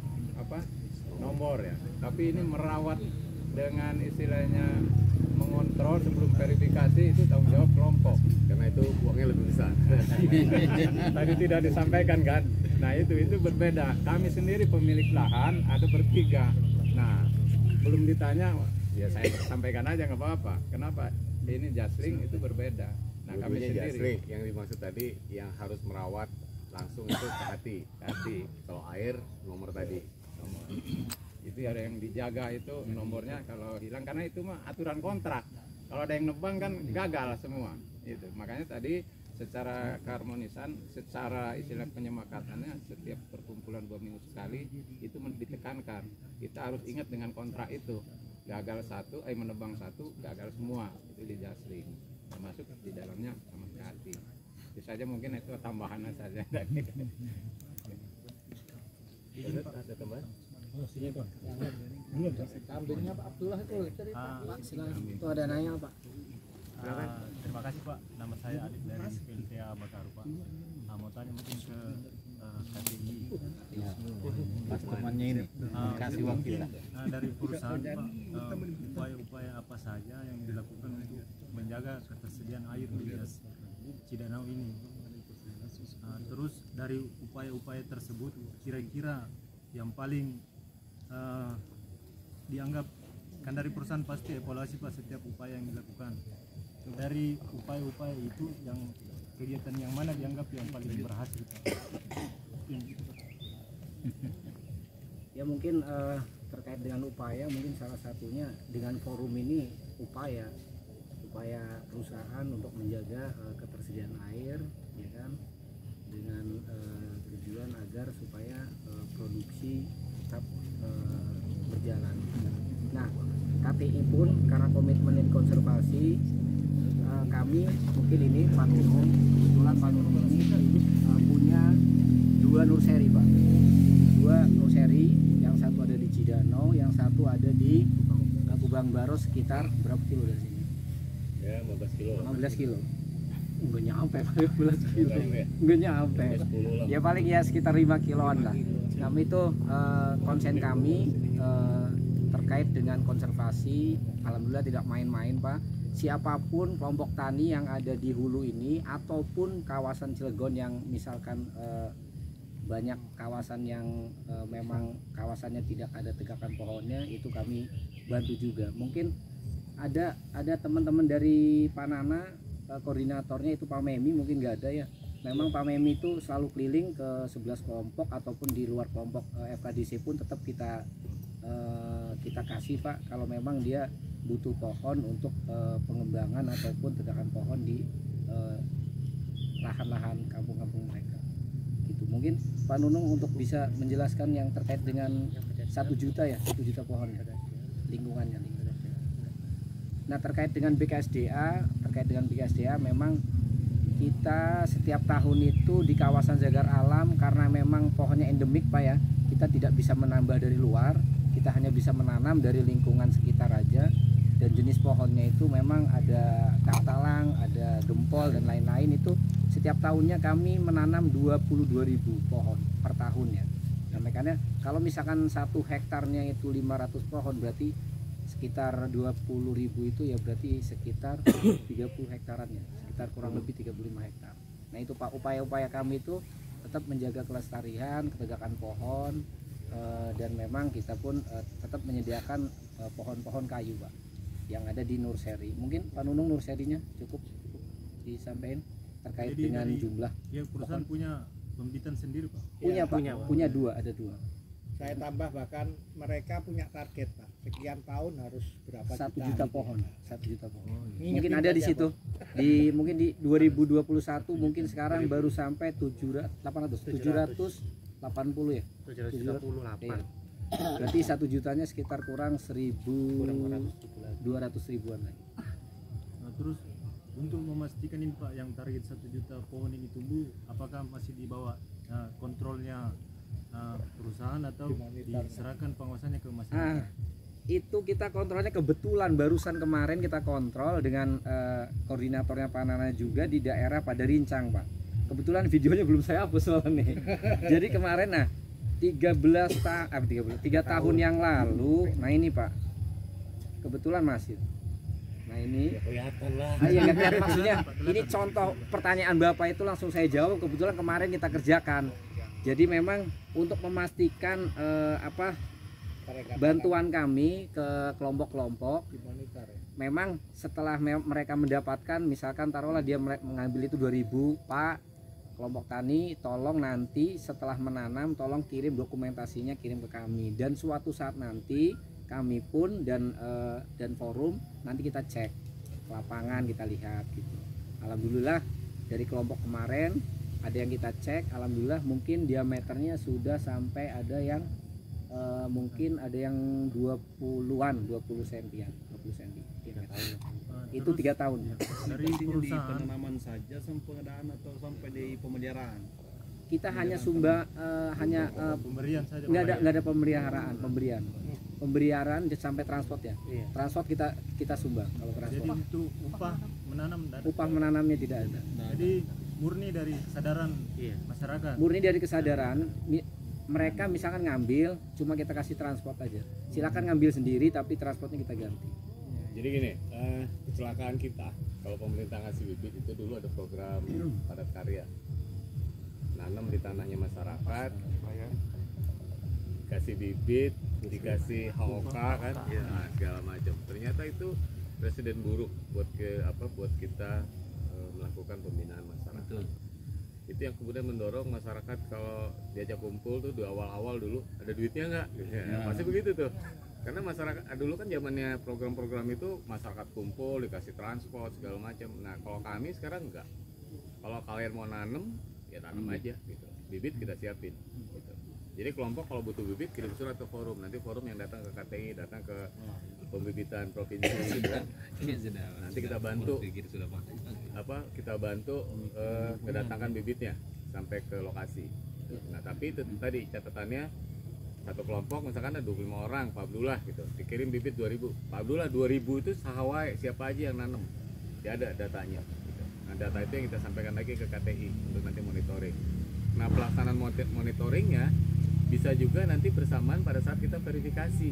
nomor ya, tapi ini merawat dengan istilahnya mengontrol sebelum verifikasi, itu tanggung jawab kelompok, karena itu uangnya lebih besar. Tadi tidak disampaikan kan. Nah, itu berbeda. Kami sendiri pemilik lahan ada bertiga. Nah, belum ditanya ya saya sampaikan aja nggak apa-apa. Kenapa? Ini Jasling itu berbeda. Nah, kami sendiri Jasling yang dimaksud tadi yang harus merawat langsung itu ke hati. Kalau air nomor tadi. itu ada yang dijaga itu nomornya kalau hilang, karena itu mah aturan kontrak. Kalau ada yang nebang kan gagal semua itu. Makanya tadi secara keharmonisan, secara istilah penyemakatannya, setiap perkumpulan 2 minggu sekali itu ditekankan kita harus ingat dengan kontrak itu. Gagal satu, menebang satu, gagal semua, itu di Jasling, termasuk di dalamnya sama sekali. Itu saja, mungkin itu tambahannya saja. Ada teman? Kambingnya Pak Abdullah itu cerita. Pak, silakan. Itu ada nanya Pak. Terima kasih Pak, nama saya Adit dari PLTA Bakaru Pak. Mau tanya mungkin ke KTI. Pas temannya ini kasih wakil lah. Dari perusahaan Pak, upaya-upaya apa saja yang dilakukan untuk menjaga ketersediaan air di Cidanau ini? Terus dari upaya-upaya tersebut kira-kira yang paling dianggap, kan dari perusahaan pasti evaluasi Pak setiap upaya yang dilakukan. Dari upaya-upaya itu yang kegiatan yang mana dianggap yang paling berhasil Pak? Ya mungkin terkait dengan upaya, mungkin salah satunya dengan forum ini upaya perusahaan untuk menjaga ketersediaan air, ya kan, dengan tujuan agar supaya produksi tetap berjalan. Nah, KTI pun karena komitmen konservasi, kami mungkin ini Pak Nunung, kebetulan Pak Nunung ini punya 2 nursery Pak, 2 nursery, yang satu ada di Cidanau, yang satu ada di Kubang Baros, sekitar berapa kilo dari sini? Ya 15 kilo. 15 kilo. Enggak nyampe 15 kilo. Enggak nyampe. Ya paling ya sekitar 5 kiloan lah. Kami itu konsen kami terkait dengan konservasi, alhamdulillah tidak main-main Pak. Siapapun kelompok tani yang ada di hulu ini ataupun kawasan Cilegon yang misalkan banyak kawasan yang memang kawasannya tidak ada tegakan pohonnya, itu kami bantu juga. Mungkin ada teman-teman dari Panana, koordinatornya itu Pak Memi, mungkin nggak ada ya. Memang Pak Memi itu selalu keliling ke 11 kelompok ataupun di luar kelompok FKDC pun tetap kita kasih Pak, kalau memang dia butuh pohon untuk pengembangan ataupun tegakan pohon di lahan-lahan kampung-kampung mereka. Gitu. Mungkin Pak Nunung untuk bisa menjelaskan yang terkait dengan 1 juta ya, 1 juta pohon ya, lingkungannya. Nah, terkait dengan BKSDA memang kita setiap tahun itu di kawasan Jagar Alam, karena memang pohonnya endemik Pak ya, kita tidak bisa menambah dari luar, kita hanya bisa menanam dari lingkungan sekitar aja. Dan jenis pohonnya itu memang ada kaktalang, ada gempol dan lain-lain. Itu setiap tahunnya kami menanam 22.000 pohon per tahun ya. Nah, makanya kalau misalkan 1 hektarnya itu 500 pohon, berarti sekitar 20.000 itu ya berarti sekitar 30 hektaran ya, sekitar kurang lebih 35 hektar. Nah itu Pak, upaya-upaya kami itu tetap menjaga kelestarian, ketegakan pohon, dan memang kita pun tetap menyediakan pohon-pohon kayu Pak yang ada di nursery. Mungkin Pak Nunung nurserynya cukup disampaikan terkait jadi dengan jumlah. Ya, perusahaan pohon punya pembibitan sendiri Pak? Punya Pak, punya 2, ada 2. Saya tambah, bahkan mereka punya target Pak, sekian tahun harus berapa 1 juta pohon, 1 juta pohon. Mungkin ada di situ. Mungkin di 2021 mungkin sekarang baru sampai 780 ya. 788. Iya. Berarti 1 jutanya sekitar kurang 200 ribuan lagi. Nah, terus untuk memastikan ini Pak, yang target 1 juta pohon ini tumbuh, apakah masih di bawah kontrolnya perusahaan atau diserahkan pengawasannya ke masyarakat? Itu kita kontrolnya, kebetulan barusan kemarin kita kontrol dengan koordinatornya Pak Nana juga di daerah pada Rincang Pak. Kebetulan videonya belum saya hapus soalnya. Jadi kemarin 3 tahun yang lalu, nah ini Pak, kebetulan masih. Nah ini ya, kelihatan lah. Maksudnya ini contoh pertanyaan Bapak itu langsung saya jawab. Kebetulan kemarin kita kerjakan. Jadi memang untuk memastikan bantuan kami ke kelompok-kelompok, memang setelah mereka mendapatkan, misalkan taruhlah dia mengambil itu 2.000 Pak, kelompok tani tolong nanti setelah menanam tolong kirim dokumentasinya, kirim ke kami, dan suatu saat nanti kami pun dan forum nanti kita cek ke lapangan, kita lihat gitu. Alhamdulillah dari kelompok kemarin ada yang kita cek, alhamdulillah mungkin diameternya sudah sampai ada yang mungkin ada yang 20-an, 20 cm-an, 20 cm. Itu 3 tahun. Dari perusahaan penanaman saja sampai pengadaan atau sampai di pemeliharaan? Kita hanya sumba hanya pemberian saja. Nggak ada pemberian sampai transport ya. Transport kita sumbang kalau transport. Jadi untuk upah menanam upah menanamnya tidak ada. Jadi murni dari kesadaran masyarakat. Murni dari kesadaran mereka misalkan ngambil, cuma kita kasih transport aja. Silakan ngambil sendiri tapi transportnya kita ganti. Jadi gini, kecelakaan kita kalau pemerintah ngasih bibit itu dulu ada program padat karya, nanam di tanahnya masyarakat, dikasih bibit, dikasih HOK kan, nah, segala macam. Ternyata itu presiden buruk buat kita melakukan pembinaan masyarakat. Itu yang kemudian mendorong masyarakat kalau diajak kumpul tuh di awal-awal dulu ada duitnya nggak? Pasti begitu tuh. Karena masyarakat dulu kan zamannya program-program itu masyarakat kumpul dikasih transport segala macam. Nah kalau kami sekarang enggak. Kalau kalian mau nanam ya tanam aja gitu. Bibit kita siapin. Gitu. Jadi kelompok kalau butuh bibit kirim surat ke forum. Nanti forum yang datang ke KTI, datang ke pembibitan provinsi. Nanti kita bantu kita bantu mendatangkan bibitnya sampai ke lokasi. Nah tapi itu tadi catatannya satu kelompok misalkan ada 25 orang, Pak Abdullah gitu, dikirim bibit 2000. Pak Abdullah 2000 itu sahawai siapa aja yang nanam, ya ada datanya gitu. Nah data itu yang kita sampaikan lagi ke KTI untuk nanti monitoring. Nah pelaksanaan monitoringnya bisa juga nanti bersamaan pada saat kita verifikasi.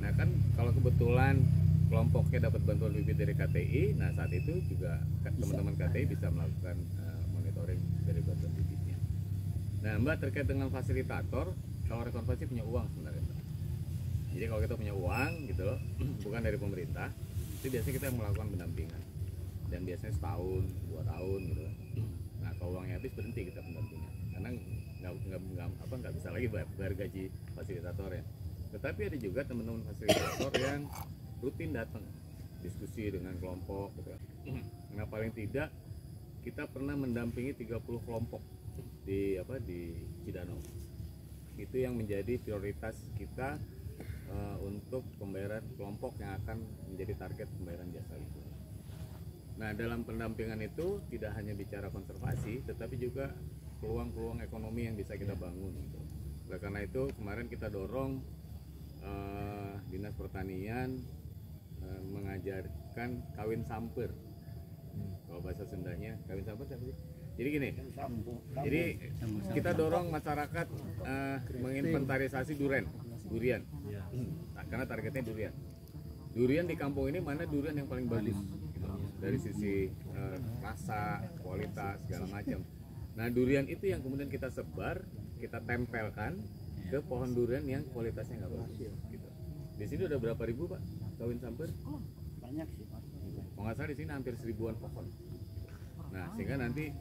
Nah kan kalau kebetulan kelompoknya dapat bantuan bibit dari KTI, nah saat itu juga teman-teman KTI bisa melakukan monitoring dari bantuan bibitnya. Nah Mbak, terkait dengan fasilitator, kalau rekonversi punya uang sebenarnya. Jadi kalau kita punya uang gitu loh, bukan dari pemerintah, itu biasanya kita melakukan pendampingan. Dan biasanya setahun, 2 tahun gitu loh. Nah kalau uangnya habis berhenti kita pendampingan, karena nggak bisa lagi bayar gaji fasilitator ya. Tetapi ada juga teman-teman fasilitator yang rutin datang diskusi dengan kelompok gitu. Nah paling tidak kita pernah mendampingi 30 kelompok di Cidanau. Itu yang menjadi prioritas kita untuk pembayaran kelompok yang akan menjadi target pembayaran jasa itu. Nah dalam pendampingan itu tidak hanya bicara konservasi, tetapi juga peluang-peluang ekonomi yang bisa kita bangun gitu. Oleh karena itu kemarin kita dorong Dinas Pertanian mengajarkan kawin samper. Kalau bahasa Sundanya kawin samper siapa sih? Jadi gini, jadi kita dorong masyarakat menginventarisasi durian, nah, karena targetnya durian. Durian di kampung ini mana durian yang paling bagus gitu, dari sisi rasa, kualitas segala macam. Nah durian itu yang kemudian kita sebar, kita tempelkan ke pohon durian yang kualitasnya nggak bagus. Gitu. Di sini udah berapa ribu Pak kawin samper? Banyak sih. Kalau nggak salah di sini hampir 1000-an pohon. Nah sehingga nanti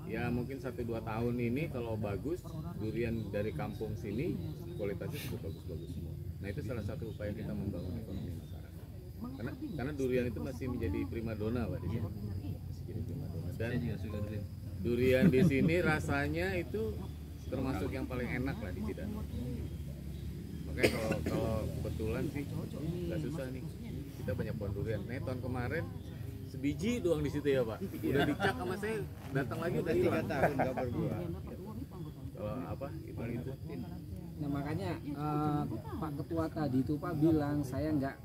ya mungkin 1-2 tahun ini kalau bagus durian dari kampung sini kualitasnya cukup bagus-bagus semua. Nah itu salah satu upaya kita membangun ekonomi masyarakat. Karena durian itu masih menjadi primadona Pak di sini. Masih jadi primadona. Dan durian di sini rasanya itu termasuk yang paling enak lah di Cidanau. Makanya kalau kebetulan sih nggak susah nih. Kita banyak pohon durian. Nah tahun kemarin sebiji doang di situ ya Pak. Udah dicak sama saya, datang lagi udah 3 tahun nggak berbuah. Kalau apa itu. Nah makanya Pak Ketua tadi itu Pak bilang saya nggak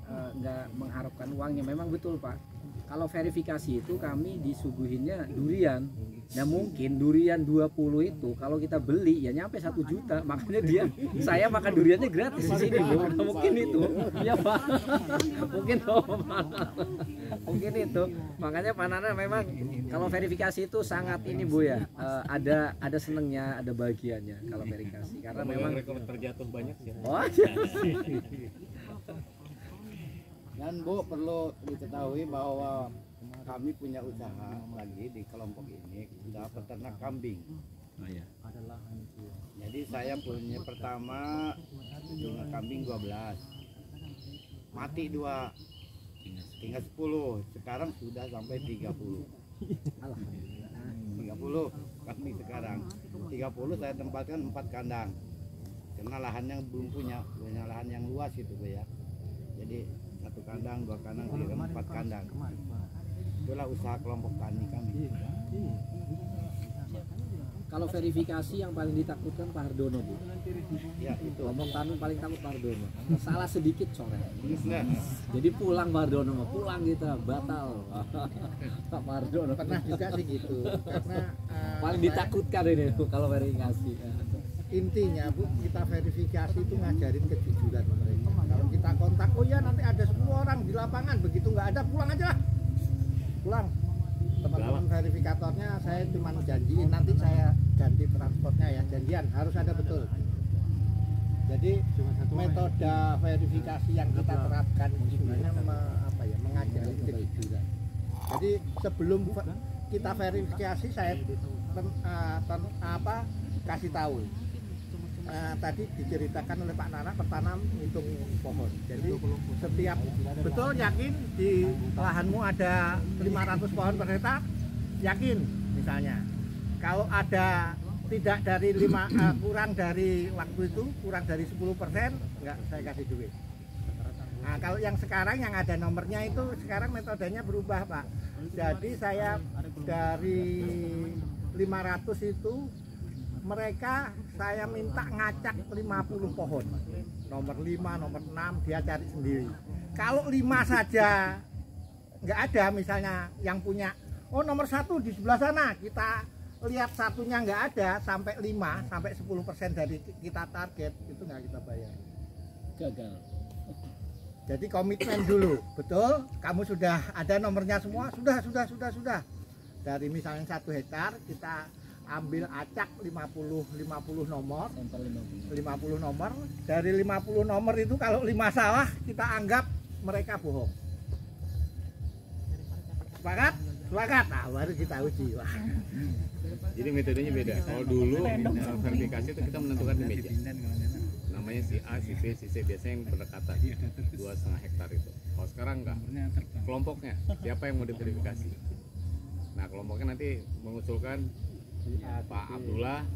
mengharapkan uangnya. Memang betul Pak. Kalau verifikasi itu kami disuguhinnya durian. Nah mungkin durian 20 itu kalau kita beli ya nyampe 1 juta. Makanya saya makan duriannya gratis di sini Bu. Nah, mungkin itu. Ya Pak. Mungkin itu. Makanya Pak Nana memang kalau verifikasi itu sangat ini Bu ya. Ada senengnya, ada bahagianya kalau verifikasi. Karena memang rekor terjatuh banyak sih. Oh. Dan Bu perlu diketahui bahwa kami punya usaha lagi di kelompok ini, usaha peternak kambing. Jadi saya punya pertama jumlah kambing 12, mati 2, tinggal 10. Sekarang sudah sampai 30. 30 kambing sekarang. 30 saya tempatkan 4 kandang. Karena lahannya belum punya lahan yang luas itu Bu ya. Jadi 1 kandang, 2 kandang, 3, 4 kandang. Itulah usaha kelompok tani kami. Kalau verifikasi yang paling ditakutkan Pak Hardono, Bu. Ya, itu. Kelompok tani paling takut Pak Hardono. Salah sedikit sore. Nah. Jadi pulang Pak Hardono, pulang kita batal. Pak Hardono Pernah juga sih gitu. Karena paling ditakutkan ini Bu kalau verifikasi. Intinya Bu, kita verifikasi itu ngajarin kejujuran mereka. Kalau kita kontak, oh ya nanti ada 10 orang di lapangan, begitu nggak ada pulang aja lah. Pulang. Teman-teman verifikatornya saya cuma janjiin nanti saya ganti transportnya ya, janjian harus ada betul. Jadi metode verifikasi yang kita terapkan sebenarnya mengajari kejujuran. Jadi sebelum kita verifikasi saya kasih tahu. Tadi diceritakan oleh Pak Nana pertanam hitung pohon. Jadi setiap betul yakin di lahanmu ada 500 pohon per hektar, yakin misalnya. Kalau ada tidak dari kurang dari waktu itu, kurang dari 10%, enggak saya kasih duit. Nah, kalau yang sekarang yang ada nomornya itu sekarang metodenya berubah Pak. Jadi saya dari 500 itu mereka saya minta ngacak 50 pohon, nomor 5, nomor 6 dia cari sendiri. Kalau 5 saja nggak ada misalnya yang punya, oh nomor 1 di sebelah sana, kita lihat satunya nggak ada, sampai 5, sampai 10% dari kita target, itu nggak kita bayar. Gagal. Jadi komitmen dulu, betul, kamu sudah ada nomornya semua, sudah. Dari misalnya 1 hektar kita ambil acak 50 nomor, 50 nomor. Dari 50 nomor itu kalau 5 salah kita anggap mereka bohong. Sepakat? Nah baru kita uji. Wah. Jadi metodenya beda. Kalau dulu verifikasi itu kita menentukan di meja. Namanya si A, si B, si C, biasanya yang berdekatan 2,5 hektar itu. Kalau sekarang enggak. Kelompoknya siapa yang mau diverifikasi. Nah kelompoknya nanti mengusulkan Pak Abdullah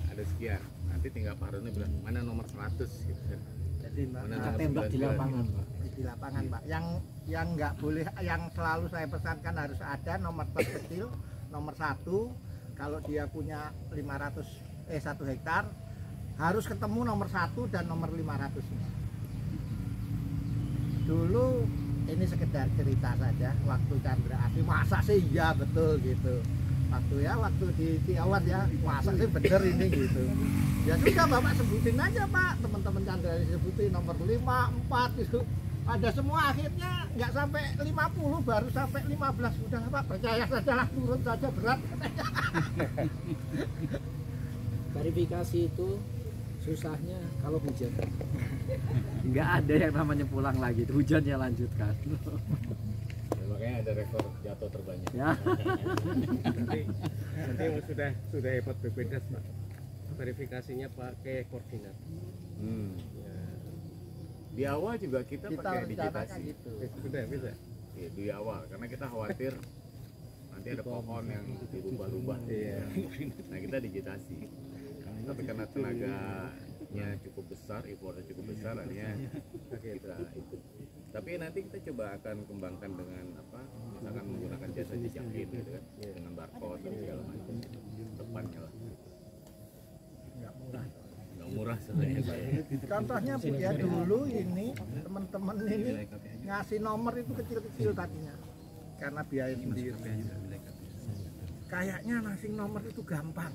ada sekian, nanti tinggal Pak Hardono bilang mana nomor 100 gitu kan. Jadi mana tembak di lapangan Pak. Di lapangan Pak. Yang nggak boleh, yang selalu saya pesankan harus ada nomor terkecil, nomor 1. Kalau dia punya 1 hektar harus ketemu nomor 1 dan nomor 500. Dulu ini sekedar cerita saja, waktu Chandra Asih masa sih ya betul gitu. Waktu di awal ya masa sih bener ini gitu. Ya sudah Bapak sebutin aja Pak, teman-teman Chandra sebutin nomor 5, 4 itu ada semua, akhirnya nggak sampai 50 baru sampai 15. Udah Pak, percaya saja lah, turun saja berat. Verifikasi itu susahnya kalau hujan. Nggak ada yang namanya pulang lagi, hujannya lanjutkan. Makanya ada rekor jatuh terbanyak. Ya. Nanti yang sudah hebat BPDAS Pak, verifikasinya pakai koordinat. Ya. Di awal juga kita pakai digitasi. Gitu. Sudah bisa. Ya, di awal karena kita khawatir nanti ada pohon yang dirubah-rubah. Iya. Nah kita digitasi. Tapi karena tenaganya cukup besar, effortnya cukup besar, akhirnya kita ikut. Tapi nanti kita coba akan kembangkan dengan misalkan menggunakan jasa jejakin gitu kan, dengan barcode dan segala macam depannya lah. Nggak murah sebenarnya. Contohnya Bu ya, dulu ini teman-teman ini ngasih nomor itu kecil-kecil tadinya karena biaya sendiri. Kayaknya ngasih nomor itu gampang.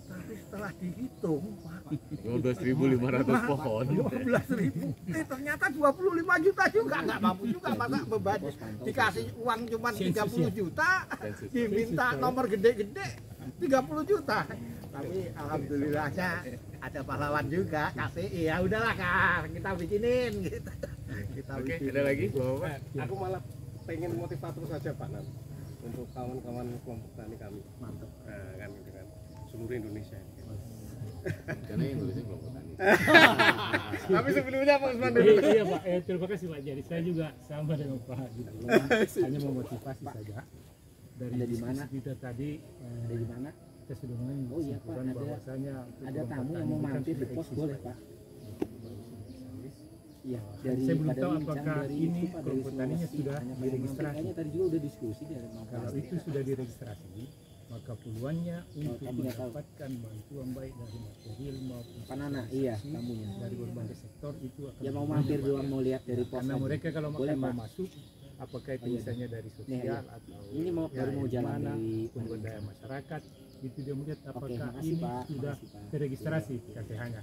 Tapi setelah dihitung, 12.500 pohon. 12.000. Ternyata 25 juta juga nggak mampu juga masa beban. Dikasih uang cuma 30 juta, diminta nomor gede-gede 30 juta. Tapi alhamdulillahnya ada pahlawan juga, KPI. Ya udahlah Kak, kita bikinin gitu. Oke, ada lagi Bapak? Aku malah pengen motivator saja Pak Nan. untuk kawan-kawan kelompok tani kami. Mantap. Kan dengan seluruh Indonesia. Karena yang nulisnya kelompok tani. Tapi sebelumnya Pak Usman dulu. Iya Pak, terima kasih Pak. Jadi saya juga sama dengan Pak gitu. Hanya memotivasi saja. Dari mana kita tadi dari mana? Kita sudah mengenai oh iya Pak, ada tamu yang mau mampir di pos boleh Pak? Iya, saya belum tahu apakah ini kelompok taninya sudah diregistrasi. Tadi juga udah diskusi dari kalau itu sudah diregistrasi, maka peluangnya untuk mendapatkan bantuan baik dari material maupun panana, iya tamunya dari berbagai sektor itu akan ya mau mampir doang mau lihat dari pos. Karena mereka kalau mau masuk, apakah itu misalnya dari sosial atau ini mau baru mau jalan dari pemberdayaan masyarakat, itu dia melihat apakah ini sudah terregistrasi KTH-nya.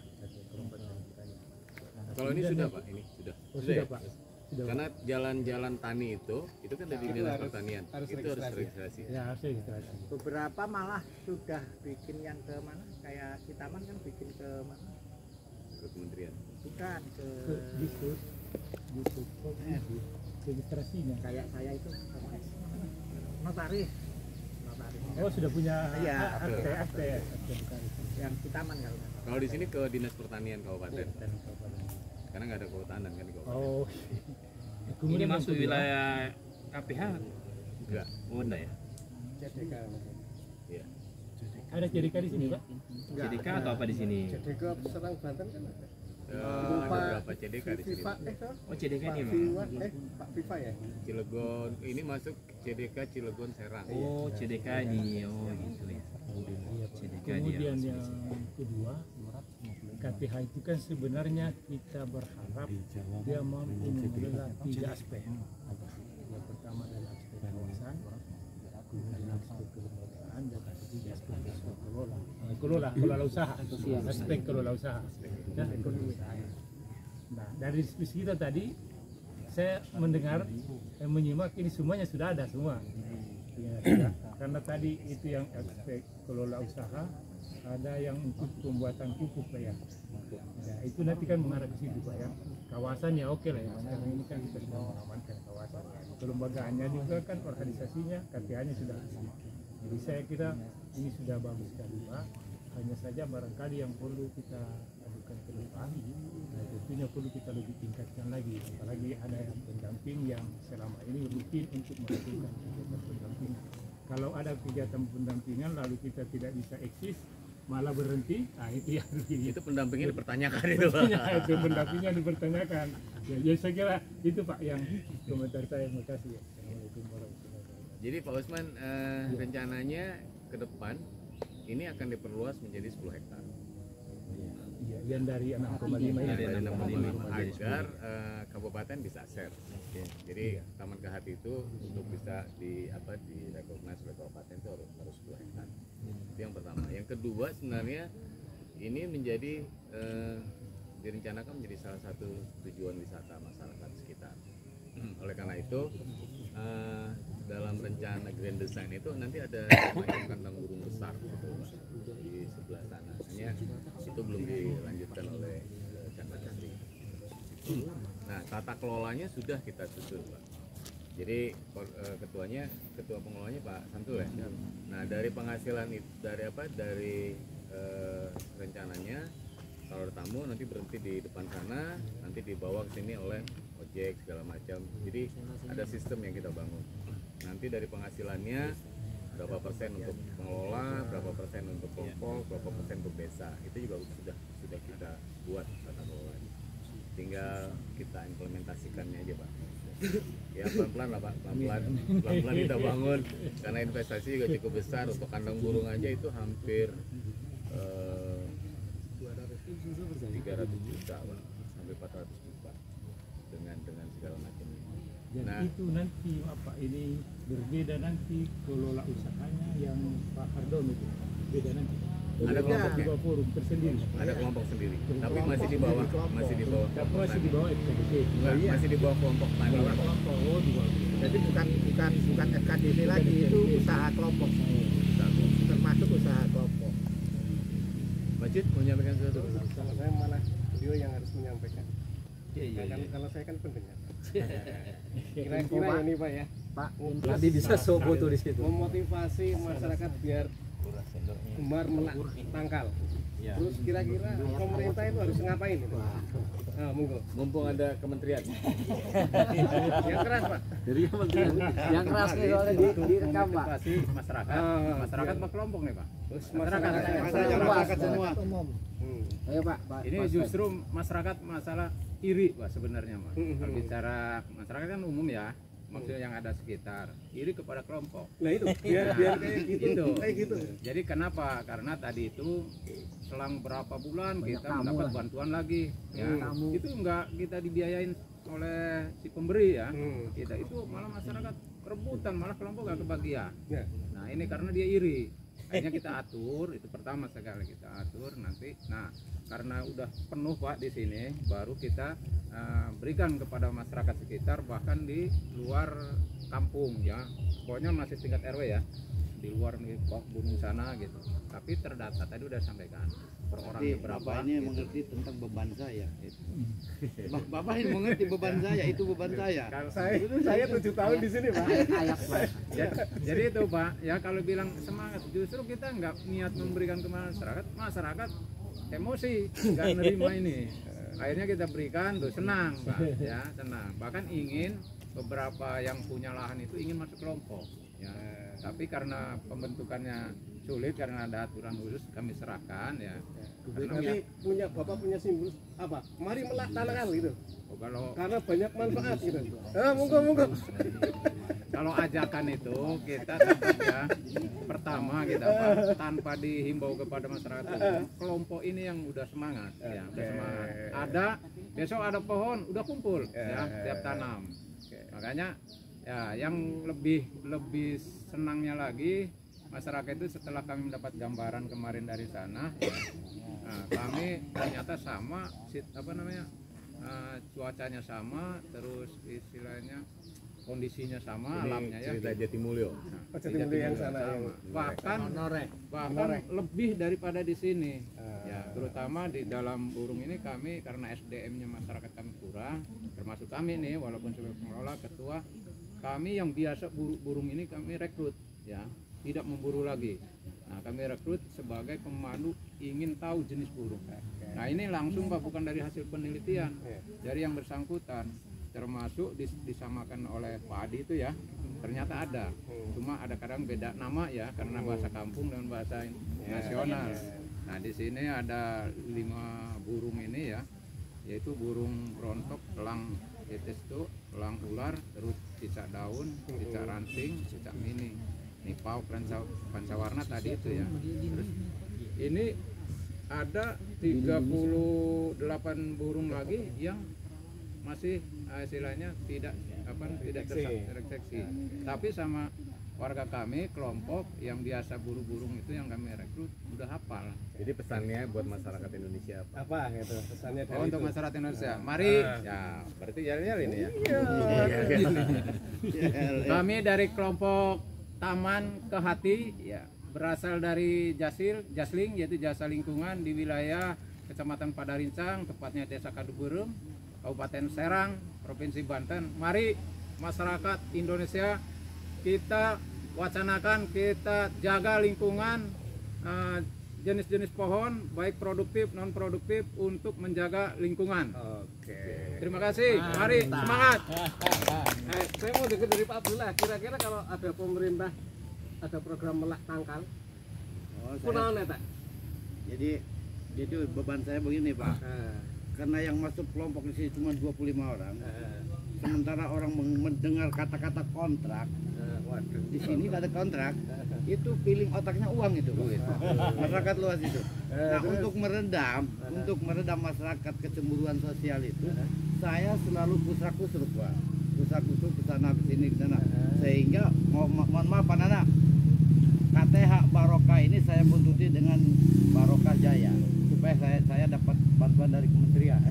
Kalau ini sudah Pak, ini sudah. Sudah Pak. Karena jalan-jalan tani itu kan dari Dinas Pertanian. Itu harus registrasi. Ya, harus registrasi. Beberapa malah sudah bikin yang ke mana? Kayak Kitaman kan bikin ke mana? Ke kementerian. Bukan ke Diskus. Registrasinya. Kayak saya itu notaris. Oh, sudah punya akte yang Kitaman kalau di sini ke Dinas Pertanian Kabupaten. Karena nggak ada kehutanan kan di kabupaten. Oh. Ini masuk wilayah KPH? Enggak. Oh, enggak ya? CDK. Iya. Ada CDK di sini, Pak? CDK atau apa di sini? CDK Serang Banten kan ada. Ada berapa CDK di sini? Oh, CDK ini Pak Viva ya? Cilegon, ini masuk CDK Cilegon Serang. Oh, CDK ini. Oh, gitu ya. Kemudian yang kedua, KTH itu kan sebenarnya kita berharap dia mampu mengelola 3 aspek. Yang pertama adalah aspek kawasan, kemudian aspek kelembagaan, dan ketiga aspek kelola usaha, aspek kelola usaha. Nah, dari diskusi kita tadi, saya mendengar, menyimak ini semuanya sudah ada semua. Ya, karena tadi itu yang aspek kelola usaha, ada yang untuk pembuatan pupuk Pak ya. Ya, itu nanti kan mengarah ke situ Pak ya. Kawasannya oke lah ya. Sekarang ini kan kita sudah mengamankan kawasan. Kelembagaannya juga kan organisasinya, KTH-nya sudah asli. Jadi saya kira ini sudah bagus sekali Pak. Hanya saja barangkali yang perlu kita adukan ke depan, nah, tentunya perlu kita lebih tingkatkan lagi. Apalagi ada pendamping yang selama ini rutin untuk melakukan kegiatan pendampingan. Kalau ada kegiatan pendampingan lalu kita tidak bisa eksis, malah berhenti, nah itu yang itu pendampingnya dipertanyakan itu Pak. Itu pendampingnya dipertanyakan. Ya, saya kira itu Pak yang komentar saya. Terima kasih. Assalamualaikum warahmatullahi wabarakatuh. Jadi Pak Usman, rencananya ke depan ini akan diperluas menjadi 10 hektar. Iya, yang dari 6,5 ini. Dari 6,5 agar kabupaten bisa share. Jadi Taman Kehati itu untuk bisa direkognize oleh kabupaten itu harus 10 hektar. Itu yang pertama. Yang kedua sebenarnya ini menjadi direncanakan menjadi salah satu tujuan wisata masyarakat sekitar. Oleh karena itu dalam rencana grand design itu nanti ada semacam kandang burung besar gitu, di sebelah sana. Hanya itu belum dilanjutkan oleh Chandra Chandri. Nah, tata kelolanya sudah kita susun Pak. Jadi ketua pengelolanya Pak Santul ya. Nah, dari penghasilan itu dari rencananya kalau ada tamu nanti berhenti di depan sana, nanti dibawa ke sini oleh ojek segala macam. Jadi ada sistem yang kita bangun. Nanti dari penghasilannya berapa persen untuk pengelola, berapa persen untuk kelompok, berapa persen untuk desa. Itu juga sudah kita buat tata kelolanya. Tinggal kita implementasikannya aja Pak. Ya pelan-pelan lah Pak, pelan-pelan kita bangun. Karena investasi juga cukup besar. Untuk kandang burung aja itu hampir 300 juta Pak, sampai 400 juta dengan segala macamnya. Jadi itu nanti ini berbeda nanti kelola usahanya yang Pak Hardon itu beda nanti. Ada kelompok forum tersendiri. Ada kelompok sendiri. Tapi masih di bawah Masih di bawah FKDP. Masih di bawah kelompok tani. Oh, di bawah. Jadi bukan FKDP lagi, itu usaha kelompok. Termasuk usaha kelompok. Majid mau menyampaikan sesuatu? Kalau saya malah beliau yang harus menyampaikan. Kalau saya kan pendengar. Kira-kira ini Pak ya, Pak, nanti bisa sobo tuh di situ. memotivasi masyarakat biar gemar melak tangkal. Ya. Terus kira-kira pemerintah itu harus ngapain itu? Nah, monggo. Mumpung ada kementerian. Yang keras Pak. Dari kementerian. Yang keras nih soalnya direkam Pak. Motivasi masyarakat. Masyarakat apa kelompok nih Pak? Terus masyarakat semua. Ayo Pak. Ini justru masyarakat masalah iri Pak sebenarnya Pak. Kalau bicara masyarakat kan umum ya. Maksudnya yang ada sekitar iri kepada kelompok. Nah itu biar kayak gitu. Jadi kenapa? Karena tadi itu selang berapa bulan kita mendapat bantuan lagi ya. Itu enggak kita dibiayain oleh si pemberi ya. Kita itu malah masyarakat rebutan, malah kelompok gak kebagian. Nah ini karena dia iri. Akhirnya kita atur, itu pertama sekali kita atur nanti. Nah karena udah penuh Pak di sini, baru kita berikan kepada masyarakat sekitar, bahkan di luar kampung ya. Pokoknya masih tingkat RW ya, di luar nih gunung sana gitu. Tapi terdata tadi udah sampaikan per orangnya berapa. Bapak ini mengerti tentang beban saya. Bapak ini mengerti beban saya, itu beban saya. Saya 7 tahun di sini Pak. Jadi itu Pak, ya kalau bilang semangat, justru kita nggak niat memberikan ke masyarakat, masyarakat emosi nggak nerima ini. Akhirnya kita berikan tuh senang Pak, ya senang. Bahkan ingin beberapa yang punya lahan itu ingin masuk kelompok, ya. Tapi karena pembentukannya sulit karena ada aturan khusus kami serahkan ya. Nanti Bapak punya simbol apa? Mari melak tangkal gitu. Kalau karena banyak manfaat gitu. Monggo. Kalau ajakan itu kita saja pertama kita Pak, tanpa dihimbau kepada masyarakat umum, kelompok ini yang udah semangat ya, udah semangat. Ada besok ada pohon udah kumpul ya, tiap tanam. Makanya ya yang lebih senangnya lagi masyarakat itu setelah kami mendapat gambaran kemarin dari sana ya, nah, kami ternyata sama cuacanya sama, terus istilahnya kondisinya sama, alamnya ya cerita Jatimulyo. Jatimulyo yang sana sama. Bahkan lebih daripada di sini ya, terutama di dalam burung ini kami karena SDM-nya masyarakat kami kurang, termasuk kami nih walaupun sebagai pengelola ketua, kami yang biasa burung ini kami rekrut ya, tidak memburu lagi. Nah kami rekrut sebagai pemandu ingin tahu jenis burung. Nah ini langsung Pak, bukan dari hasil penelitian dari yang bersangkutan, termasuk disamakan oleh Pak Adi itu ya, ternyata ada, cuma ada kadang beda nama ya karena bahasa kampung dan bahasa nasional. Nah di sini ada 5 burung ini ya, yaitu burung brontok, elang tetes itu, elang ular, terus cicak daun, cicak ranting, cicak mini, nipau, pancawarna tadi itu ya. Terus ini ada 38 burung lagi yang masih istilahnya tidak terdeteksi, tapi sama warga kami kelompok yang biasa buru-burung itu yang kami rekrut udah hafal. Jadi pesannya buat masyarakat Indonesia apa gitu pesannya dari untuk masyarakat Indonesia, mari ya berarti jalan ini ya. Kami dari kelompok Taman ke Hati ya, berasal dari Jasling yaitu jasa lingkungan di wilayah Kecamatan Padarincang, tepatnya Desa Kaduburung, Kabupaten Serang, Provinsi Banten. Mari masyarakat Indonesia kita wacanakan, kita jaga lingkungan, jenis-jenis pohon baik produktif non produktif untuk menjaga lingkungan. Oke. Terima kasih. Mari semangat. Saya mau dengar dari Pak Abdullah, kira-kira kalau ada pemerintah ada program melak tangkal, jadi beban saya begini Pak, karena yang masuk kelompok di sini cuma 25 orang, sementara orang mendengar kata-kata kontrak, di sini nggak ada kontrak, itu feeling otaknya uang itu, masyarakat luas itu. Nah untuk meredam masyarakat kecemburuan sosial itu, saya selalu kusruk Pak, kusruk kesana kesini kesana, sehingga mohon maaf Pak Nana, KTH Barokah ini saya buntuti dengan Barokah Jaya supaya saya dapat bantuan dari kementerian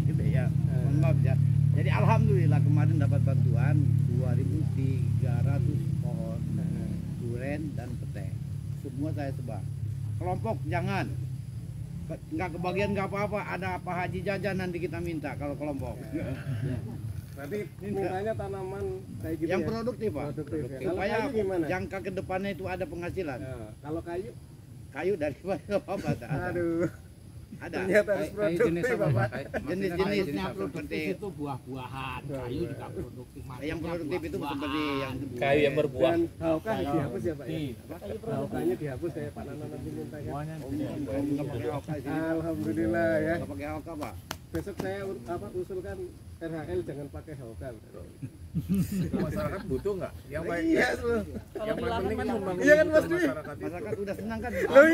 gitu ya. Mohon maaf ya. Jadi alhamdulillah kemarin dapat bantuan 2.300 pohon duren dan pete. Semua saya sebar. Kelompok jangan. Nggak kebagian nggak apa-apa, ada Pak Haji jajan nanti kita minta kalau kelompok. Berarti mintanya tanaman kayak gitu yang ya? produktif Pak. Produktif ya. Kalau Supaya kayu gimana? jangka ke depannya itu ada penghasilan. Ya, kalau kayu? Kayu dari apa? Aduh. Ada. Ternyata harus Kayu jenis produktif apa, Bapak. Pak? Jenis-jenisnya Produktif itu buah-buahan, kayu juga produktif. yang produktif itu seperti yang Kayu yang berbuah. Dan haukah dihapus ya Pak ya? Haukahnya dihapus ya Pak Nana nanti mintakan. nggak pakai hauka sih. Alhamdulillah ya. Nggak pakai hauka Pak. Besok saya usulkan RHL jangan pakai hauka. Masyarakat butuh nggak? Yang baik. Iya, Yang paling penting kan membangun Iya kan Mas Dwi? Masyarakat udah senang kan? Loh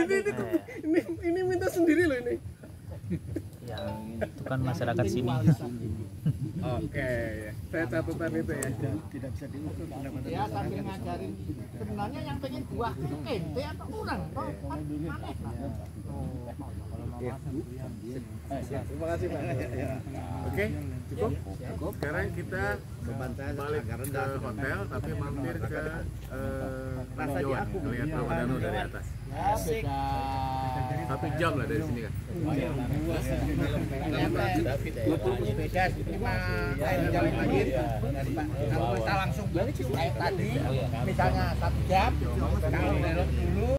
ini minta sendiri loh ini. Yang itu kan masyarakat sini. Oke, saya catatan itu ya. Tidak bisa diukur pendapatan Ya sambil ngajarin sebenarnya yang pengen buah itu ente atau orang toh kan aneh. Terima kasih Pak. Oke, cukup. Sekarang kita balik agak ke rendah. hotel, tapi mampir ke Rasa Tanjauan, aku. melihat Ramadano dari atas. Asik. 1 jam lah dari sini kan. Beda 5 jam lagi. Kalau kita langsung balik kayak tadi misalnya 1 jam kalau belok dulu